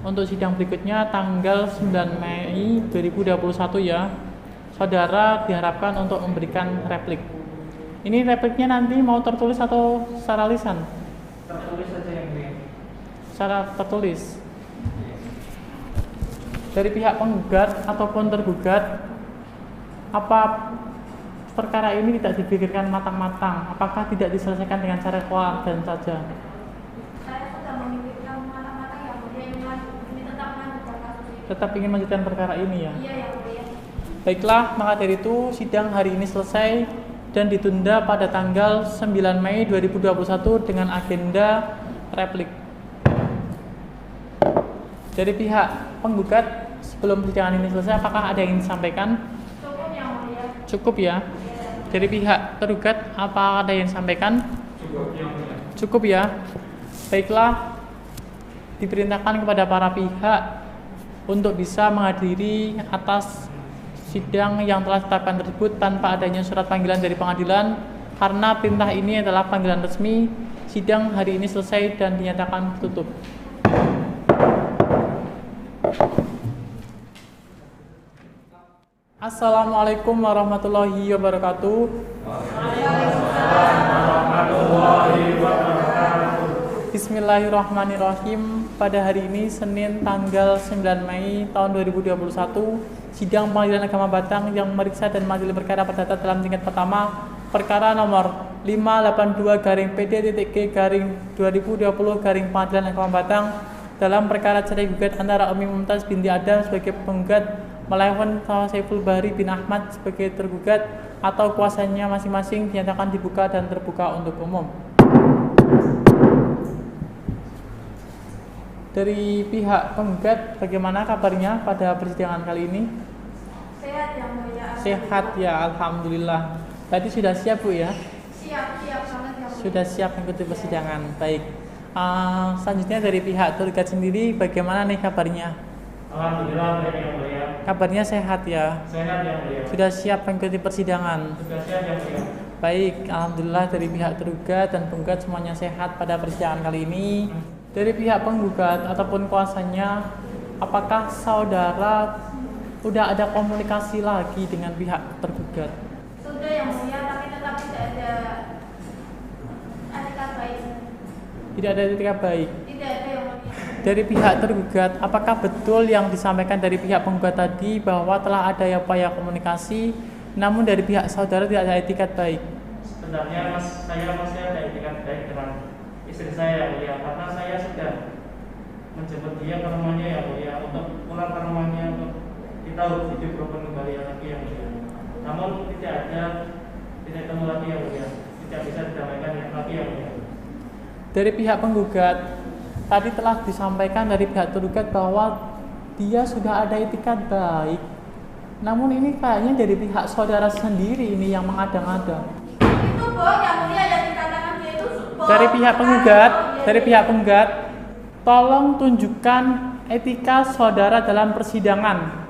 untuk sidang berikutnya tanggal 9 Mei 2021 ya. Saudara diharapkan untuk memberikan replik. Ini repliknya nanti mau tertulis atau secara lisan? Tertulis saja yang mulia. Secara tertulis. Dari pihak penggugat ataupun tergugat, apa perkara ini tidak dipikirkan matang-matang? Apakah tidak diselesaikan dengan cara keluarga saja? Saya sudah memikirkan matang-matang ya, ini tetap melanjutkan kasus ini. Tetap ingin melanjutkan perkara ini ya? Iya ya, mulia. Baiklah, maka dari itu sidang hari ini selesai dan ditunda pada tanggal 9 Mei 2021 dengan agenda replik. Dari pihak penggugat, sebelum sidang ini selesai, apakah ada yang disampaikan? Cukup yang mulia. Cukup ya. Dari pihak tergugat, apa ada yang disampaikan? Cukup yang mulia. Cukup ya. Baiklah, diperintahkan kepada para pihak untuk bisa menghadiri atas sidang yang telah ditetapkan tersebut tanpa adanya surat panggilan dari pengadilan, karena perintah ini adalah panggilan resmi. Sidang hari ini selesai dan dinyatakan tutup. Assalamualaikum warahmatullahi wabarakatuh. Bismillahirrahmanirrahim. Pada hari ini Senin tanggal 9 Mei tahun 2021, sidang Pengadilan Agama Batang yang memeriksa dan mengadili perkara perdata dalam tingkat pertama perkara nomor 582-PD.G-2020 Pengadilan Agama Batang dalam perkara cerai gugat antara Umi Mumtaz binti Adam sebagai penggugat melawan Saiful Bahri bin Ahmad sebagai tergugat atau kuasanya masing-masing dinyatakan dibuka dan terbuka untuk umum. Dari pihak penggugat, bagaimana kabarnya pada persidangan kali ini? Sehat yang mulia. Sehat ya, alhamdulillah. Tadi sudah siap Bu ya? Siap banget yang mulia. Sudah siap mengikuti persidangan. Baik. Selanjutnya dari pihak tergugat sendiri, bagaimana nih kabarnya? Alhamdulillah yang mulia. Kabarnya sehat ya? Sehat yang mulia. Sudah siap mengikuti persidangan? Sudah siap yang mulia. Baik, alhamdulillah dari pihak tergugat dan penggugat semuanya sehat pada persidangan kali ini. Dari pihak penggugat ataupun kuasanya, apakah saudara sudah ada komunikasi lagi dengan pihak tergugat? Sudah yang mulia, tapi tetap tidak ada etikat baik. Tidak ada etikat baik. Tidak ada yang mulia. Dari pihak tergugat, apakah betul yang disampaikan dari pihak penggugat tadi bahwa telah ada upaya komunikasi, namun dari pihak saudara tidak ada etikat baik? Sebenarnya saya masih ada etikat baik dengan istri saya yang mulia, karena saya sudah menjemput dia ke rumahnya yang mulia, untuk pulang ke rumahnya untuk kita hidup rukun kembali lagi yang mulia. Namun tidak temu lagi yang mulia, tidak bisa didamaikan lagi yang mulia. Dari pihak penggugat tadi telah disampaikan dari pihak tergugat bahwa dia sudah ada etikat baik, namun ini kayaknya dari pihak saudara sendiri ini yang mengada-ngada. Itu bohong yang mulia, yang dikatakan dia itu bohong. Dari pihak penggugat, tolong tunjukkan etika saudara dalam persidangan.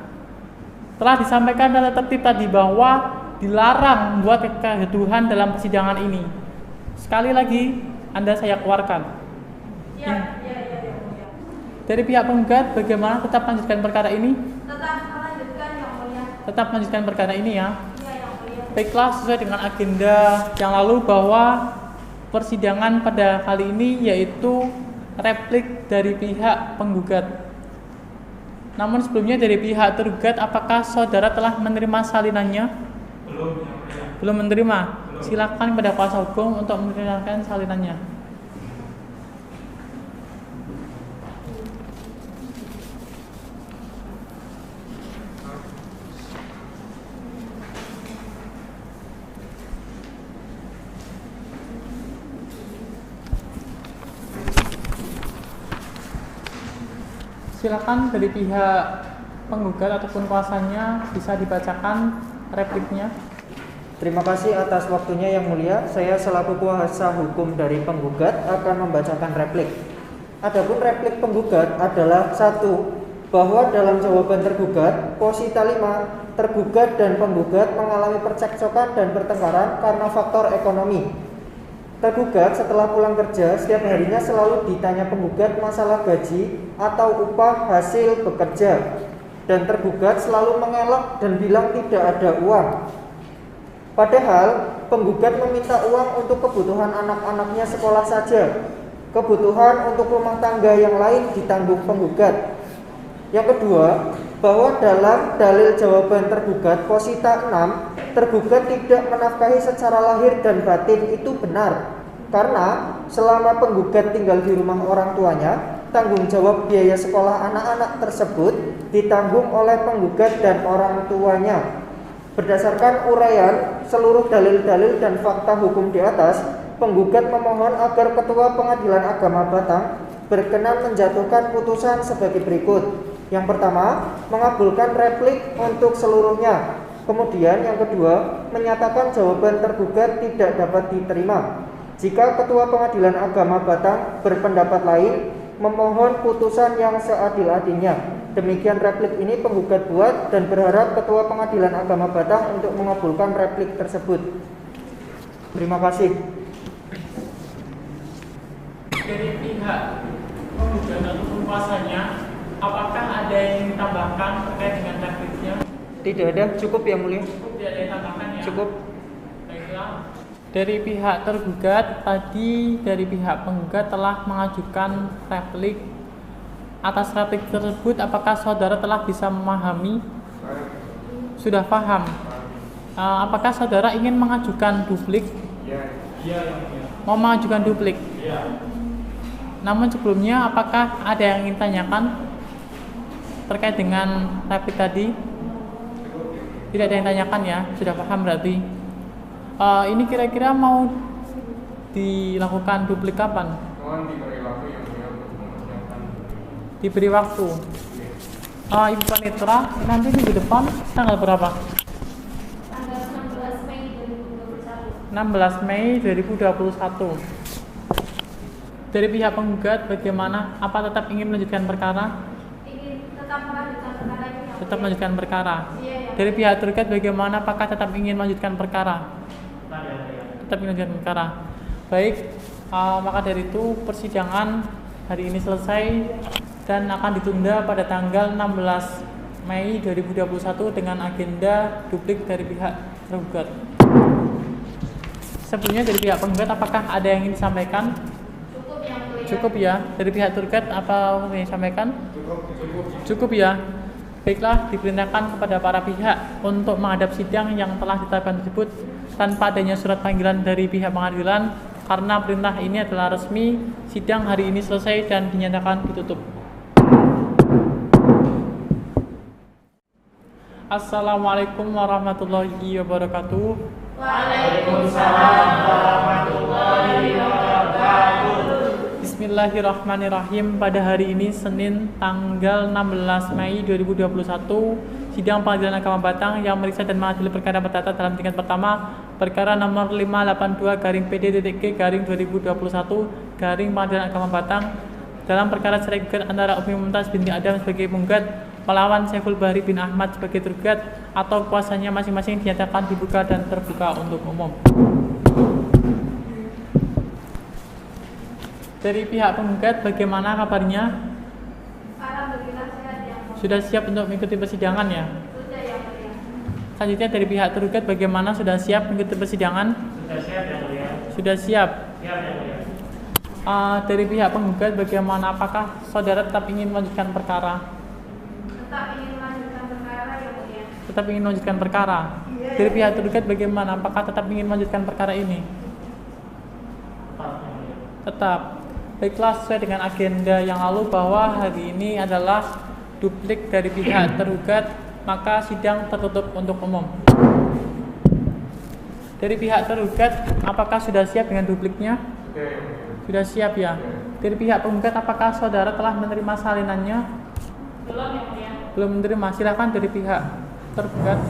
Telah disampaikan tata tertib tadi bahwa dilarang membuat kegaduhan dalam persidangan ini. Sekali lagi, Anda saya keluarkan. Ya. Dari pihak penggugat, bagaimana tetap melanjutkan perkara ini? Tetap melanjutkan yang mulia. Tetap melanjutkan perkara ini ya. Iya yang mulia. Baiklah, sesuai dengan agenda yang lalu bahwa persidangan pada kali ini yaitu replik dari pihak penggugat. Namun sebelumnya dari pihak tergugat, apakah saudara telah menerima salinannya? Belum menerima. Silakan kepada kuasa hukum untuk menerima salinannya. Silakan dari pihak penggugat ataupun kuasanya bisa dibacakan repliknya. Terima kasih atas waktunya yang mulia. Saya selaku kuasa hukum dari penggugat akan membacakan replik. Adapun replik penggugat adalah 1. Bahwa dalam jawaban tergugat, posita 5, tergugat dan penggugat mengalami percekcokan dan pertengkaran karena faktor ekonomi. Tergugat setelah pulang kerja setiap harinya selalu ditanya penggugat masalah gaji atau upah hasil bekerja, dan tergugat selalu mengelak dan bilang tidak ada uang. Padahal penggugat meminta uang untuk kebutuhan anak-anaknya sekolah saja. Kebutuhan untuk rumah tangga yang lain ditanggung penggugat. Yang kedua, bahwa dalam dalil jawaban tergugat posita 6, tergugat tidak menafkahi secara lahir dan batin itu benar, karena selama penggugat tinggal di rumah orang tuanya, tanggung jawab biaya sekolah anak-anak tersebut ditanggung oleh penggugat dan orang tuanya. Berdasarkan uraian seluruh dalil-dalil dan fakta hukum di atas, penggugat memohon agar Ketua Pengadilan Agama Batang berkenan menjatuhkan putusan sebagai berikut. Yang pertama, mengabulkan replik untuk seluruhnya. Kemudian yang kedua, menyatakan jawaban tergugat tidak dapat diterima. Jika Ketua Pengadilan Agama Batang berpendapat lain, memohon putusan yang seadil-adilnya. Demikian replik ini penggugat buat dan berharap Ketua Pengadilan Agama Batang untuk mengabulkan replik tersebut. Terima kasih. Dari pihak penggugat atau kuasanya, apakah ada yang ditambahkan terkait dengan repliknya? Tidak ada, cukup yang mulia. Tidak ada yang ditambahkan ya? Cukup. Baiklah. Dari pihak tergugat, tadi dari pihak penggugat telah mengajukan replik. Atas replik tersebut, apakah saudara telah bisa memahami? Sudah paham? Apakah saudara ingin mengajukan duplik? Iya. Mau mengajukan duplik? Iya. Namun sebelumnya, apakah ada yang ingin tanyakan terkait dengan replik tadi? Tidak ada yang tanyakan ya? Sudah paham berarti? Ini kira-kira mau dilakukan duplik kapan? Mohon diberi waktu yang mulia untuk mempersiapkan. Diberi waktu. Ibu Panitra, nanti minggu depan tanggal berapa? Tanggal 16 Mei 2021. 16 Mei 2021. Dari pihak penggugat bagaimana? Apa tetap ingin melanjutkan perkara? Ingin tetap melanjutkan perkara ini. Tetap melanjutkan perkara. Iya. Dari pihak tergugat bagaimana? Apakah tetap ingin melanjutkan perkara? Tetap ingin melanjutkan perkara. Baik, maka dari itu persidangan hari ini selesai dan akan ditunda pada tanggal 16 Mei 2021 dengan agenda duplik dari pihak tergugat. Sebelumnya dari pihak penggugat apakah ada yang ingin disampaikan? Cukup ya. Dari pihak tergugat apa yang disampaikan? Cukup ya. Baiklah, diperintahkan kepada para pihak untuk menghadap sidang yang telah ditetapkan tersebut tanpa adanya surat panggilan dari pihak pengadilan, karena perintah ini adalah resmi. Sidang hari ini selesai dan dinyatakan ditutup. Assalamualaikum warahmatullahi wabarakatuh. Waalaikumsalam warahmatullahi wabarakatuh. Bismillahirrahmanirrahim. Pada hari ini Senin tanggal 16 Mei 2021, sidang Pengadilan Agama Batang yang meriksa dan mengadili perkara perdata dalam tingkat pertama perkara nomor 582/PD-G/2021 Pengadilan Agama Batang dalam perkara cerai gugat antara Umi Mumtaz binti Adam sebagai penggugat melawan Saiful Bahri bin Ahmad sebagai tergugat atau kuasanya masing-masing dinyatakan dibuka dan terbuka untuk umum. Dari pihak penggugat bagaimana kabarnya? Alhamdulillah sehat ya. Sudah siap untuk mengikuti persidangan ya? Sudah ya, mulia. Selanjutnya dari pihak tergugat bagaimana, sudah siap mengikuti persidangan? Sudah siap ya mulia. Sudah siap. Siap ya mulia. Dari pihak penggugat bagaimana, apakah saudara tetap ingin melanjutkan perkara? Tetap ingin melanjutkan perkara ya mulia. Tetap ingin melanjutkan perkara. Dari pihak tergugat bagaimana, apakah tetap ingin melanjutkan perkara ini? Tetap. Baiklah, sesuai dengan agenda yang lalu bahwa hari ini adalah duplik dari pihak tergugat, maka sidang tertutup untuk umum. Dari pihak tergugat, apakah sudah siap dengan dupliknya? Sudah siap ya. Dari pihak penggugat, apakah saudara telah menerima salinannya? Belum ya mulia. Belum menerima. Silakan dari pihak tergugat.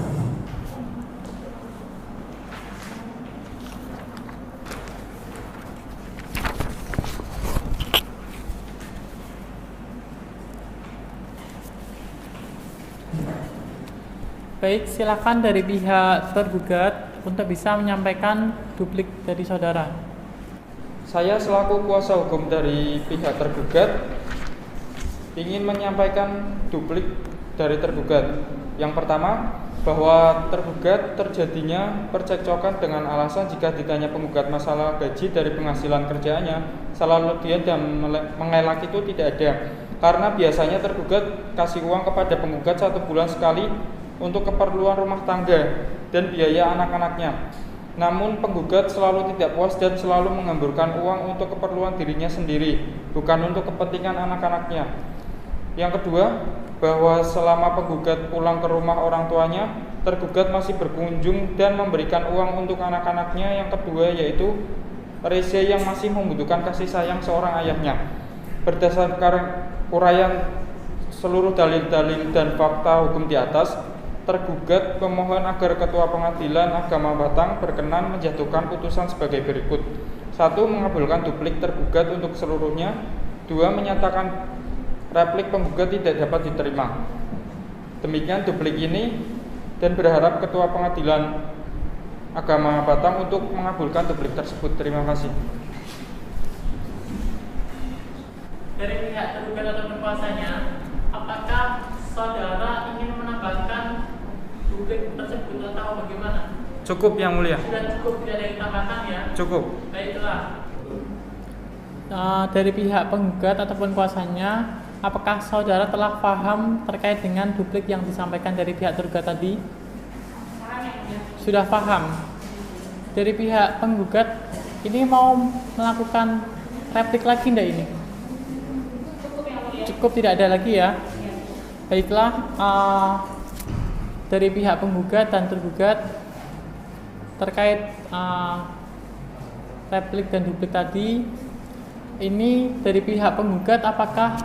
Baik, silakan dari pihak tergugat untuk bisa menyampaikan duplik dari saudara. Saya selaku kuasa hukum dari pihak tergugat ingin menyampaikan duplik dari tergugat. Yang pertama, bahwa tergugat terjadinya percekcokan dengan alasan jika ditanya penggugat masalah gaji dari penghasilan kerjaannya, salah dia dan mengelak itu tidak ada. Karena biasanya tergugat kasih uang kepada penggugat 1 bulan sekali untuk keperluan rumah tangga dan biaya anak-anaknya. Namun penggugat selalu tidak puas dan selalu menghamburkan uang untuk keperluan dirinya sendiri, bukan untuk kepentingan anak-anaknya. Yang kedua, bahwa selama penggugat pulang ke rumah orang tuanya, tergugat masih berkunjung dan memberikan uang untuk anak-anaknya. Yang kedua yaitu Reza yang masih membutuhkan kasih sayang seorang ayahnya. Berdasarkan uraian seluruh dalil-dalil dan fakta hukum di atas, tergugat memohon agar Ketua Pengadilan Agama Batang berkenan menjatuhkan putusan sebagai berikut. 1. Mengabulkan duplik tergugat untuk seluruhnya. 2. Menyatakan replik penggugat tidak dapat diterima. Demikian duplik ini dan berharap Ketua Pengadilan Agama Batang untuk mengabulkan duplik tersebut. Terima kasih. Dari pihak tergugat atau kuasanya, apakah saudara ingin menambahkan duplik tersebut atau bagaimana? Cukup Yang Mulia. Sudah cukup, tidak ada yang ditambahkan ya? Cukup. Baiklah. Dari pihak penggugat ataupun kuasanya, apakah saudara telah paham terkait dengan duplik yang disampaikan dari pihak tergugat tadi? Sudah paham. Dari pihak penggugat ini mau melakukan replik lagi enggak ini? Cukup, tidak ada lagi ya. Baiklah, dari pihak penggugat dan tergugat terkait replik dan duplik tadi, ini dari pihak penggugat apakah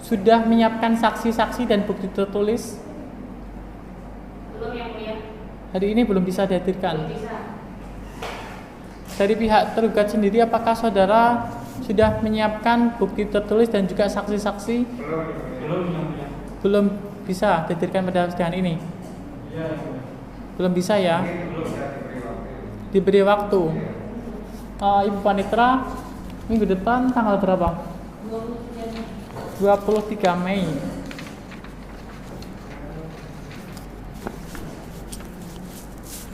sudah menyiapkan saksi-saksi dan bukti tertulis? Belum Yang Mulia. Hari ini belum bisa dihadirkan. Belum bisa. Dari pihak tergugat sendiri, apakah saudara sudah menyiapkan bukti tertulis dan juga saksi-saksi? Belum bisa dihadirkan pada persidangan ini. Belum bisa ya. Diberi waktu. Ibu Panitra, minggu depan tanggal berapa? 23 Mei.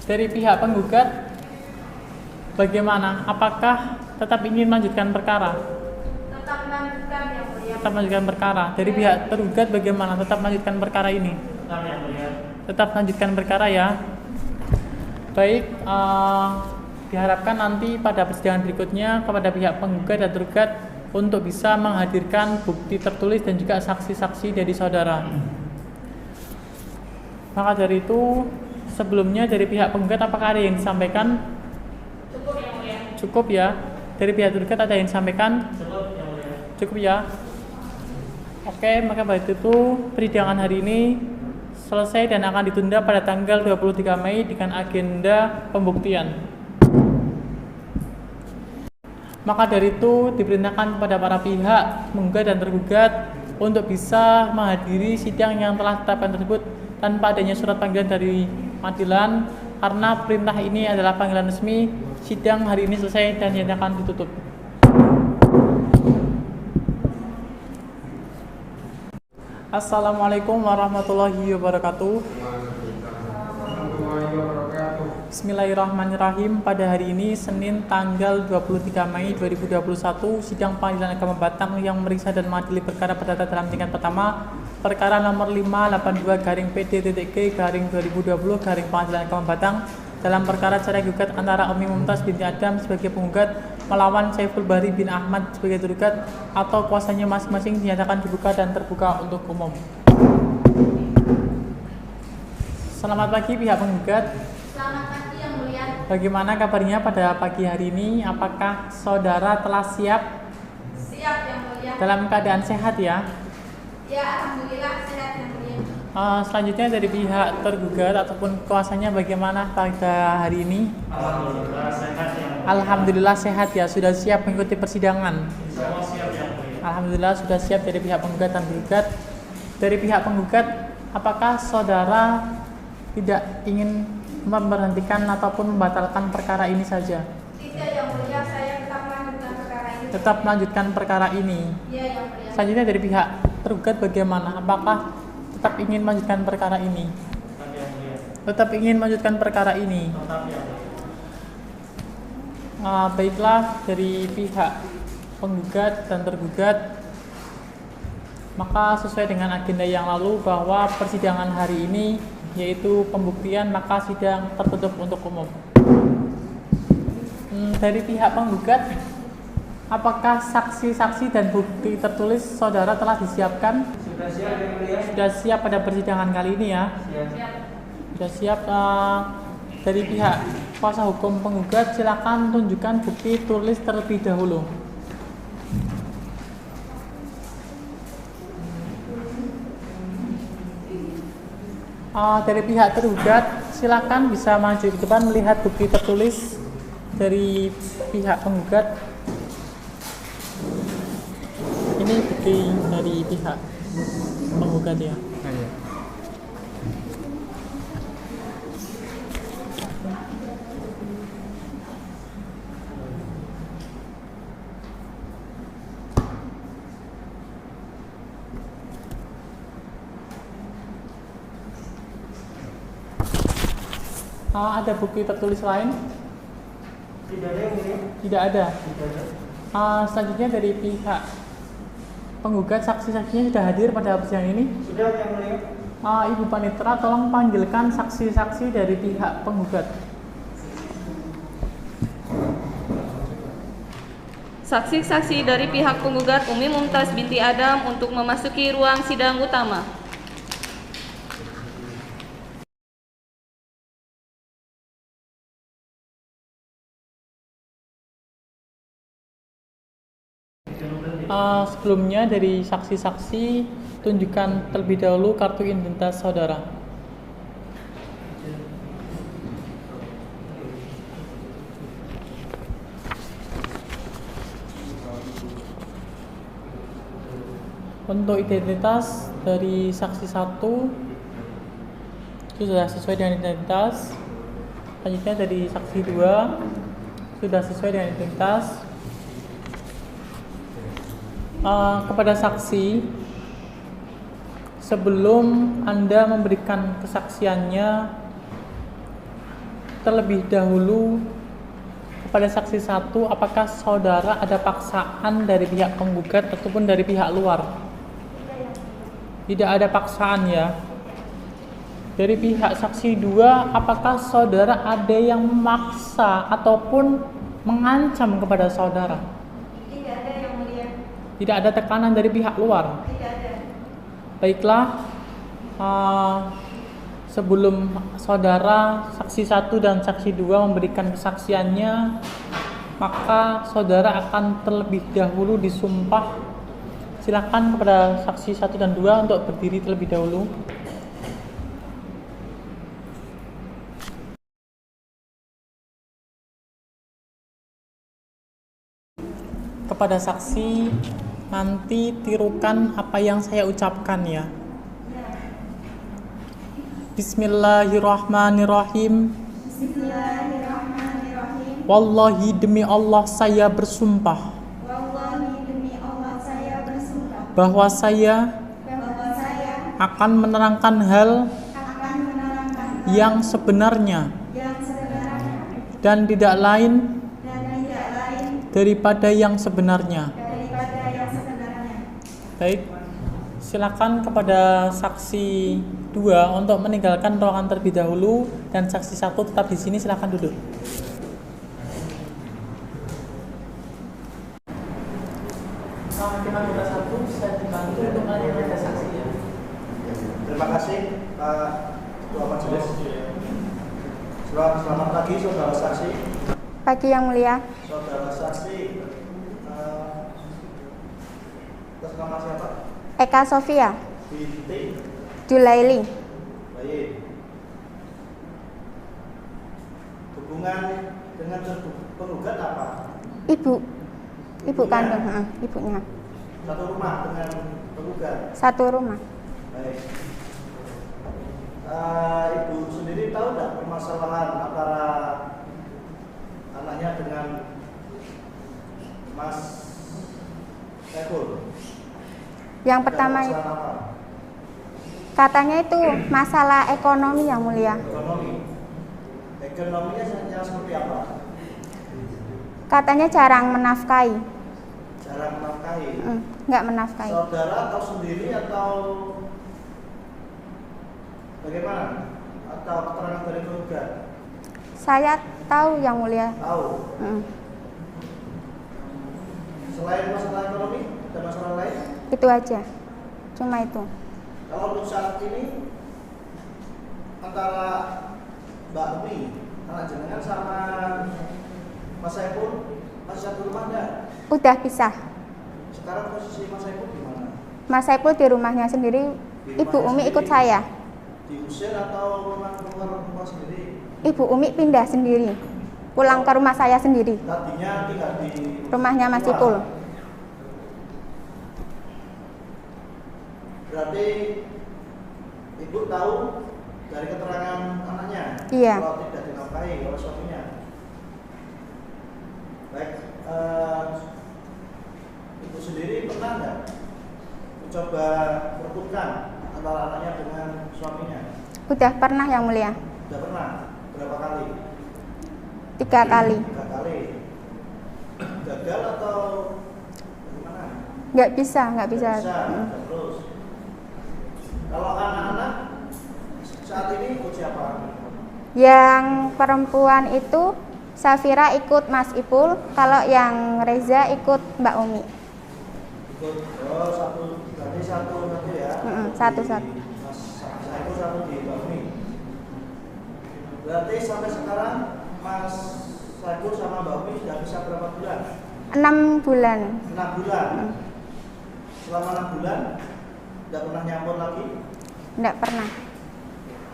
Dari pihak penggugat bagaimana? Apakah tetap ingin melanjutkan perkara? Tetap melanjutkan Yang Mulia. Tetap melanjutkan perkara. Dari pihak tergugat bagaimana? Tetap melanjutkan perkara ini? Tetap melanjutkan perkara ya. Baik, diharapkan nanti pada persidangan berikutnya kepada pihak penggugat dan tergugat untuk bisa menghadirkan bukti tertulis dan juga saksi-saksi dari saudara. Maka dari itu, sebelumnya dari pihak penggugat apakah ada yang disampaikan? Cukup Yang Mulia. Cukup ya. Dari pihak tergugat ada yang disampaikan? Cukup ya. Oke, maka baik itu persidangan hari ini selesai dan akan ditunda pada tanggal 23 Mei dengan agenda pembuktian. Maka dari itu diperintahkan kepada para pihak penggugat dan tergugat untuk bisa menghadiri sidang yang telah ditetapkan tersebut tanpa adanya surat panggilan dari pengadilan, karena perintah ini adalah panggilan resmi. Sidang hari ini selesai dan dinyatakan ditutup. Assalamualaikum warahmatullahi wabarakatuh. Bismillahirrahmanirrahim. Pada hari ini Senin tanggal 23 Mei 2021, sidang Pengadilan Agama Batang yang memeriksa dan mengadili perkara perdata dalam tingkat pertama perkara nomor 582-PT-G-2020 Pengadilan Agama Batang dalam perkara cerai gugat antara Umi Mumtaz binti Adam sebagai penggugat melawan Saiful Bahri bin Ahmad sebagai tergugat atau kuasanya masing-masing dinyatakan dibuka dan terbuka untuk umum. Selamat pagi pihak penggugat. Selamat pagi Yang Mulia. Bagaimana kabarnya pada pagi hari ini? Apakah saudara telah siap? Siap Yang Mulia. Dalam keadaan sehat ya? Ya, alhamdulillah sehat Yang Mulia. Selanjutnya dari pihak tergugat ataupun kuasanya bagaimana pada hari ini? Alhamdulillah sehat ya. Alhamdulillah sehat ya, sudah siap mengikuti persidangan. Semua siap ya. Alhamdulillah sudah siap dari pihak penggugat dan tergugat. Dari pihak penggugat, apakah saudara tidak ingin memberhentikan ataupun membatalkan perkara ini saja? Tidak Yang Mulia, saya tetap melanjutkan tetap melanjutkan perkara ini. Selanjutnya dari pihak tergugat bagaimana? Apakah tetap ingin melanjutkan perkara ini? Tetap ingin melanjutkan perkara ini. Baiklah, dari pihak penggugat dan tergugat, maka sesuai dengan agenda yang lalu bahwa persidangan hari ini yaitu pembuktian, maka sidang tertutup untuk umum. Dari pihak penggugat, apakah saksi-saksi dan bukti tertulis saudara telah disiapkan? Sudah siap yang mulia. Sudah siap pada persidangan kali ini ya? Sudah siap. Dari pihak kuasa hukum penggugat, silakan tunjukkan bukti tulis terlebih dahulu. Dari pihak tergugat, silakan bisa maju ke depan melihat bukti tertulis dari pihak penggugat. Ini bukti dari pihak penggugat ya. Ada bukti tertulis lain? Tidak ada yang mulia. Tidak ada. Selanjutnya dari pihak penggugat, saksi-saksinya sudah hadir pada persidangan ini? Sudah yang mulia. Ibu Panitera, tolong panggilkan saksi-saksi dari pihak penggugat. Saksi-saksi dari pihak penggugat Umi Mumtaz binti Adam untuk memasuki ruang sidang utama. Sebelumnya dari saksi-saksi, tunjukkan terlebih dahulu kartu identitas saudara. Untuk identitas dari saksi 1 sudah sesuai dengan identitas. Selanjutnya dari saksi 2 sudah sesuai dengan identitas. Kepada saksi, sebelum Anda memberikan kesaksiannya, terlebih dahulu kepada saksi 1, apakah saudara ada paksaan dari pihak penggugat ataupun dari pihak luar? Tidak ada paksaan ya. Dari pihak saksi 2, apakah saudara ada yang memaksa ataupun mengancam kepada saudara? Tidak ada yang mulia. Tidak ada tekanan dari pihak luar? Tidak ada. Baiklah, sebelum saudara saksi 1 dan saksi 2 memberikan kesaksiannya, maka saudara akan terlebih dahulu disumpah. Silakan kepada saksi 1 dan 2 untuk berdiri terlebih dahulu. Kepada saksi, nanti tirukan apa yang saya ucapkan ya. Bismillahirrahmanirrahim. Bismillahirrahmanirrahim. Wallahi demi Allah saya bersumpah Wallahi demi Allah saya bersumpah bahwa saya akan menerangkan hal yang sebenarnya dan tidak lain daripada yang sebenarnya. Baik, silakan kepada saksi 2 untuk meninggalkan ruangan terlebih dahulu dan saksi 1 tetap di sini, silakan duduk. Hakim anggota 1 bisa dibantu untuk meninggalkan saksi ya. Terima kasih Pak Ketua Majelis. Selamat pagi saudara saksi. Pagi yang mulia. Saudara saksi, atas nama siapa? Eka Sofia Binti Julaili. Baik. Hubungan dengan penggugat apa? Ibu kandung, ibunya. Satu rumah dengan penggugat. Satu rumah. Baik. Ibu sendiri tahu nggak permasalahan antara anaknya dengan Mas Saiful. Yang pertama Ada masalah apa? katanya itu masalah ekonomi yang mulia. Ekonominya seperti apa? Katanya jarang menafkahi. Jarang menafkahi. Nggak menafkahi. Saudara tahu sendiri atau bagaimana? Atau keterangan dari penggugat? Saya tahu yang mulia. Tahu. Selain masalah ekonomi, ada masalah lain? Itu aja. Cuma itu. Kalau untuk saat ini antara Mbak Umi, anak jenengan sama Mas Saiful masih satu rumah enggak? Udah pisah. Sekarang posisi Mas Saiful di mana? Mas Saiful di rumahnya sendiri, Ibu Umi ikut saya. Diusir atau memang keluar rumah sendiri? Ibu Umi pindah sendiri, pulang ke rumah saya sendiri. Tadinya tinggal di Rumahnya Mas Ipul. Berarti Ibu tahu dari keterangan anaknya Iya. kalau tidak dinafkahi oleh suaminya. Baik, Ibu sendiri pernah nggak mencoba merebutkan antara anaknya dengan suaminya? Udah pernah yang mulia. Sudah pernah? Berapa kali? 3 kali. 3 kali. Gagal atau bagaimana? Nggak bisa. Bisa, terus. Kalau anak-anak saat ini ikut siapa? Yang perempuan itu Safira ikut Mas Ipul, kalau yang Reza ikut Mbak Umi. Ikut, berarti satu ya? Satu. Mas Saiful satu di Mbak Umi. Berarti sampai sekarang Mas Saiful sama Mbak Umi sudah bisa berapa bulan? 6 bulan. 6 bulan. Selama 6 bulan tidak pernah nyampur lagi? Nggak pernah.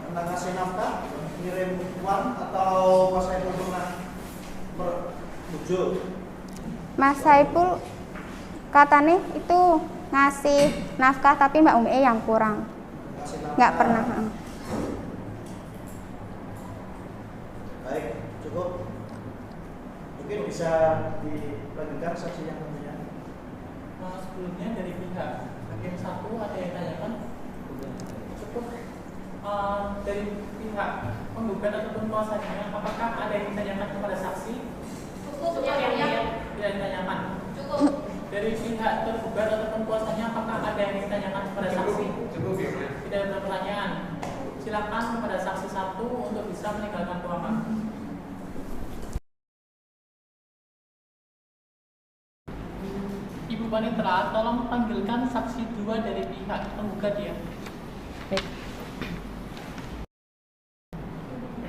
Pernah ngasih nafkah, ngirim uang atau Mas Saiful pernah berbujuk? Mas Saiful katanya itu ngasih nafkah tapi Mbak Umi yang kurang. Nggak pernah. Baik, cukup. Mungkin bisa dilanjutkan saksi yang lainnya. Sebelumnya dari pihak hakim 1 ada yang tanyakan? Cukup. Dari pihak penggugat ataupun kuasanya, apakah ada yang ditanyakan kepada saksi? Cukup ya. Tidak ditanyakan. Cukup. Dari pihak tergugat ataupun kuasanya, apakah ada yang ditanyakan kepada saksi? Cukup ya. Tidak ada pertanyaan. Silakan kepada saksi 1 untuk bisa meninggalkan ruangan. Ibu Panitra, tolong panggilkan saksi 2 dari pihak penggugat ya.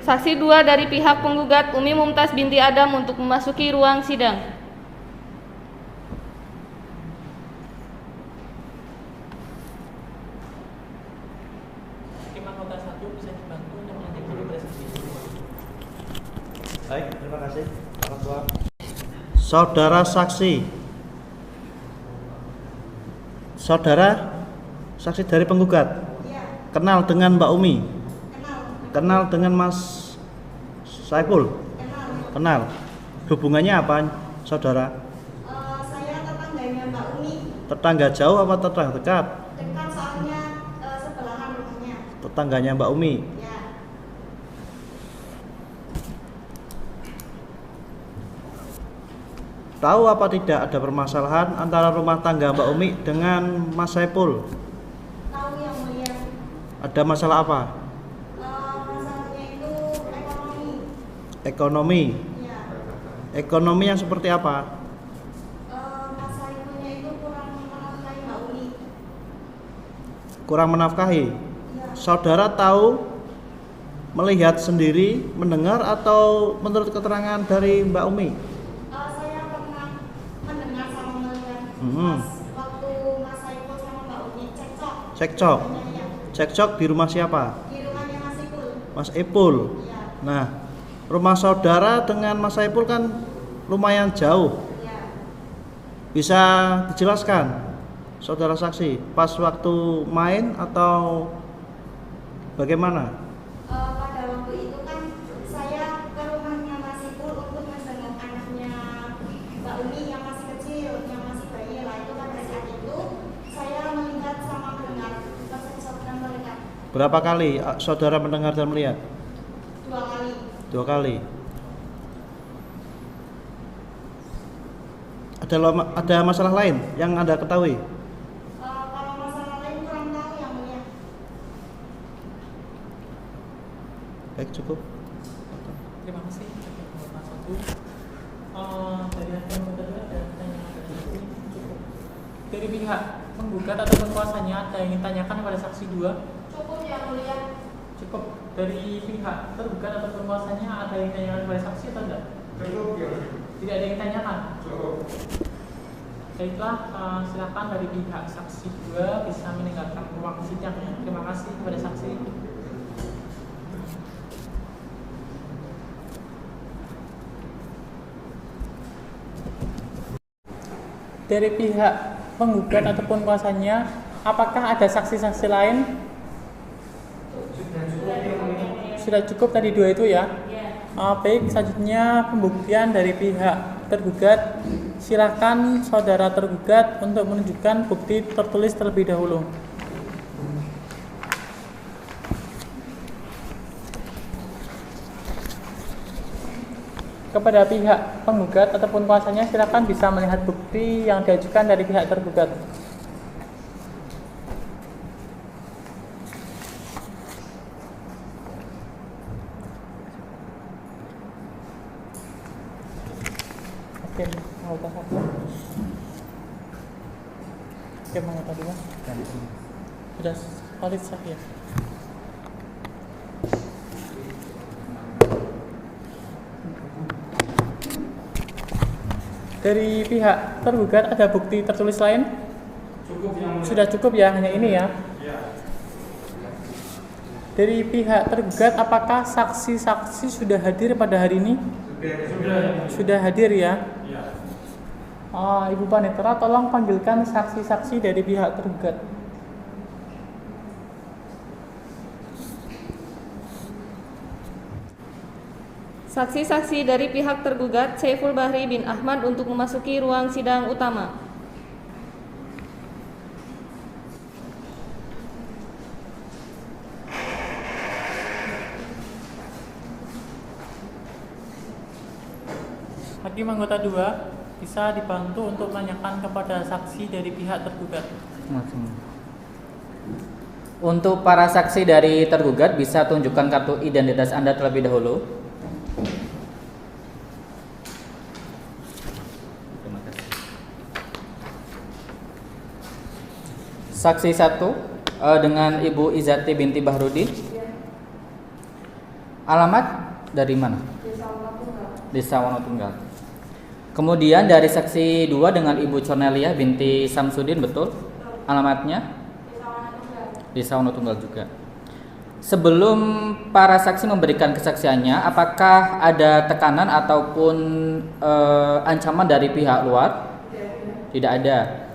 Saksi 2 dari pihak penggugat Umi Mumtaz binti Adam untuk memasuki ruang sidang. Hakim anggota 1 bisa dibantu untuk melanjutkan presentasi. Baik, terima kasih Pak Ketua. Saudara saksi dari penggugat. Kenal dengan Mbak Umi? Kenal dengan Mas Saiful? Kenal. Hubungannya apa, saudara? Saya tetangganya Mbak Umi. Tetangga jauh apa tetangga dekat? Dekat soalnya sebelahan rumahnya. Tetangganya Mbak Umi. Ya. Tahu apa tidak ada permasalahan antara rumah tangga Mbak Umi dengan Mas Saiful? Tahu yang mulia. Ada masalah apa? Masalahnya itu ekonomi. Ekonomi. Ya. Ekonomi yang seperti apa? Mas Saifulnya itu kurang menafkahi Mbak Umi. Kurang menafkahi. Saudara tahu, melihat sendiri, mendengar atau menurut keterangan dari Mbak Umi? Saya pernah mendengar sama melihat waktu Mas Saiful sama Mbak Umi cekcok. Cekcok. Cekcok di rumah siapa? Di rumahnya Mas Ipul. Mas Ipul. Iya. Nah, rumah saudara dengan Mas Saiful kan lumayan jauh. Iya. Bisa dijelaskan, saudara saksi, pas waktu main atau bagaimana? Pada waktu itu kan saya ke rumahnya Mas Ipul untuk menjenguk anaknya Mbak Umi yang masih kecil, yang masih bayi lah, itu kan Berapa kali saudara mendengar dan melihat? 2 kali. 2 kali. Ada masalah lain yang Anda ketahui? Kalau masalah lain kurang tahu yang mulia. Baik, cukup. Terima kasih. Dari hakim kedua ada pertanyaan dari cukup. Dari pihak penggugat atau kuasanya ada yang ingin tanyakan kepada saksi 2? Cukup yang mulia. Cukup. Dari pihak tergugat atau kuasanya ada yang tanyakan kepada saksi atau tidak? Cukup ya. Tidak ada yang tanyakan. Cukup. Baiklah, silakan dari pihak saksi 2 bisa meninggalkan ruang sidang. Terima kasih kepada saksi. Dari pihak penggugat ataupun kuasanya, apakah ada saksi-saksi lain? Sudah cukup tadi 2 itu ya? Baik, selanjutnya pembuktian dari pihak tergugat. Silakan saudara tergugat untuk menunjukkan bukti tertulis terlebih dahulu. Kepada pihak penggugat ataupun kuasanya, silakan bisa melihat bukti yang diajukan dari pihak tergugat. Oke, anggota 1. Oke, anggota 2. Sudah valid sah ya. Dari pihak tergugat ada bukti tertulis lain? Sudah cukup ya, hanya ini ya. Dari pihak tergugat, apakah saksi-saksi sudah hadir pada hari ini? Sudah hadir ya. Ibu Panitera, tolong panggilkan saksi-saksi dari pihak tergugat. Saksi-saksi dari pihak tergugat Saiful Bahri bin Ahmad untuk memasuki ruang sidang utama. Hakim anggota 2 bisa dibantu untuk menanyakan kepada saksi dari pihak tergugat. Untuk para saksi dari tergugat bisa tunjukkan kartu identitas Anda terlebih dahulu. Terima kasih. Saksi 1 dengan Ibu Izati binti Bahrudi. Alamat dari mana? Desa Wonotunggal. Kemudian dari saksi 2 dengan Ibu Cornelia binti Samsudin, betul? Alamatnya? Desa Wonotunggal juga. Sebelum para saksi memberikan kesaksiannya, apakah ada tekanan ataupun ancaman dari pihak luar? Tidak ada.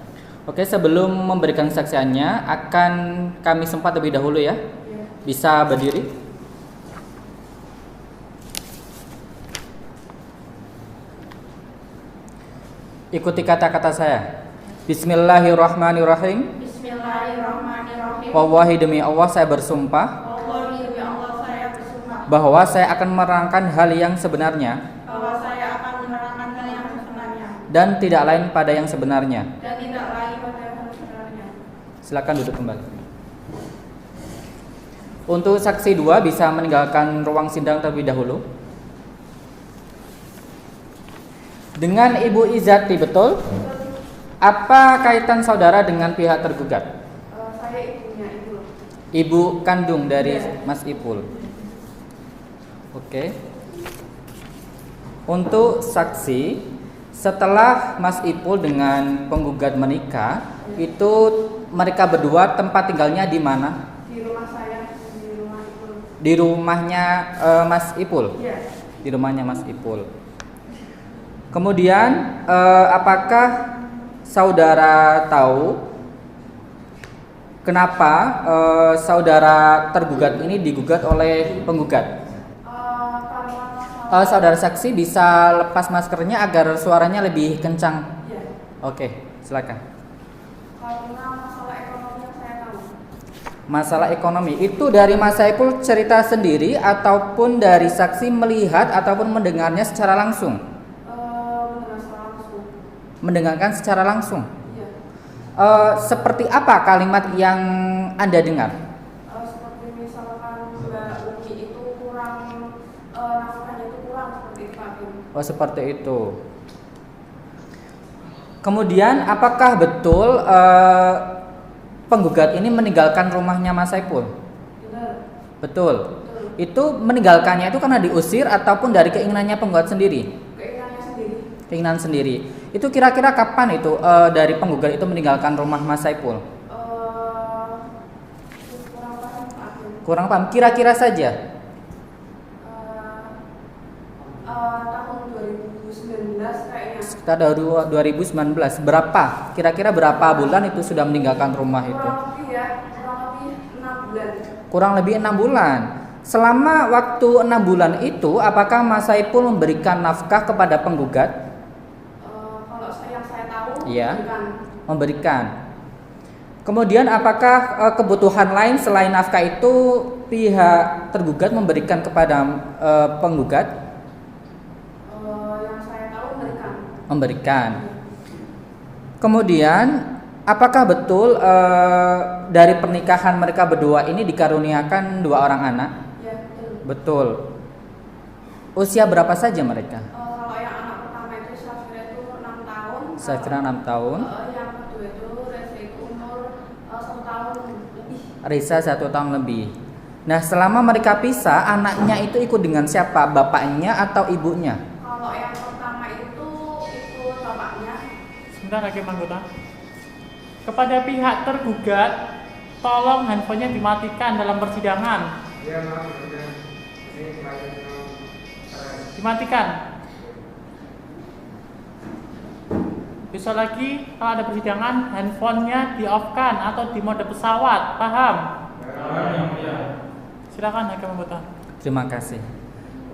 Oke, sebelum memberikan kesaksiannya akan kami sempat lebih dahulu ya. Bisa berdiri? Ikuti kata-kata saya. Bismillahirrahmanirrahim. Bismillahirrahmanirrahim. Wallahi demi Allah saya bersumpah. Wallahi demi Allah saya bersumpah. Bahwa saya akan menerangkan hal yang sebenarnya. Bahwa saya akan menerangkan hal yang sebenarnya. Dan tidak lain pada yang sebenarnya. Dan tidak lain pada yang sebenarnya. Silakan duduk kembali. Untuk saksi 2 bisa meninggalkan ruang sidang terlebih dahulu. Dengan Ibu Izati, betul? Apa kaitan saudara dengan pihak tergugat? Saya ibunya, Ibu. Ibu kandung dari Mas Ipul. Oke. Untuk saksi, setelah Mas Ipul dengan penggugat menikah, itu mereka berdua tempat tinggalnya di mana? Di rumah saya, di rumah Ipul. Di rumahnya Mas Ipul? Iya. Di rumahnya Mas Ipul. Kemudian apakah saudara tahu kenapa saudara tergugat ini digugat oleh penggugat? Saudara saksi bisa lepas maskernya agar suaranya lebih kencang. Iya. Oke, silakan. Karena masalah ekonomi yang saya tahu. Masalah ekonomi itu dari Mas Saiful cerita sendiri ataupun dari saksi melihat ataupun mendengarnya secara langsung? Mendengarkan secara langsung. Seperti apa kalimat yang Anda dengar? Seperti misalkan Mbak Umi itu kurang nafkahnya itu kurang seperti itu Pak Hakim. Oh, seperti itu. Kemudian apakah betul penggugat ini meninggalkan rumahnya Mas Saiful? Betul. Itu meninggalkannya itu karena diusir ataupun dari keinginannya penggugat sendiri? Keinginan sendiri. Itu kira-kira kapan itu dari penggugat itu meninggalkan rumah Mas Saiful? Kurang paham. Kira-kira saja. Tahun 2019 kayaknya. Sekitar 2019. Berapa? Kira-kira berapa bulan itu sudah meninggalkan rumah itu? Kurang lebih 6 bulan. Kurang lebih 6 bulan. Selama waktu 6 bulan itu, apakah Mas Saiful memberikan nafkah kepada penggugat? Kalau yang saya tahu, Iya, memberikan. Kemudian apakah kebutuhan lain selain nafkah itu pihak tergugat memberikan kepada penggugat? Yang saya tahu Memberikan. Kemudian apakah betul dari pernikahan mereka berdua ini dikaruniakan 2 orang anak? Ya, betul. Usia berapa saja mereka? Kalau yang anak pertama itu Syafira itu 6 tahun. Saya kira 6 tahun. Yang kedua itu Reza itu umur 1 tahun lebih. Risa 1 tahun lebih. Nah, selama mereka pisah, anaknya itu ikut dengan siapa? Bapaknya atau ibunya? Kalau yang pertama itu bapaknya. Sebentar Hakim anggota. Kepada pihak tergugat, tolong handphonenya dimatikan dalam persidangan. Ya, maaf. Dimatikan. Besok lagi kalau ada persidangan, handphonenya di-off-kan atau di mode pesawat. Paham? Silakan Hakim anggota. Terima kasih.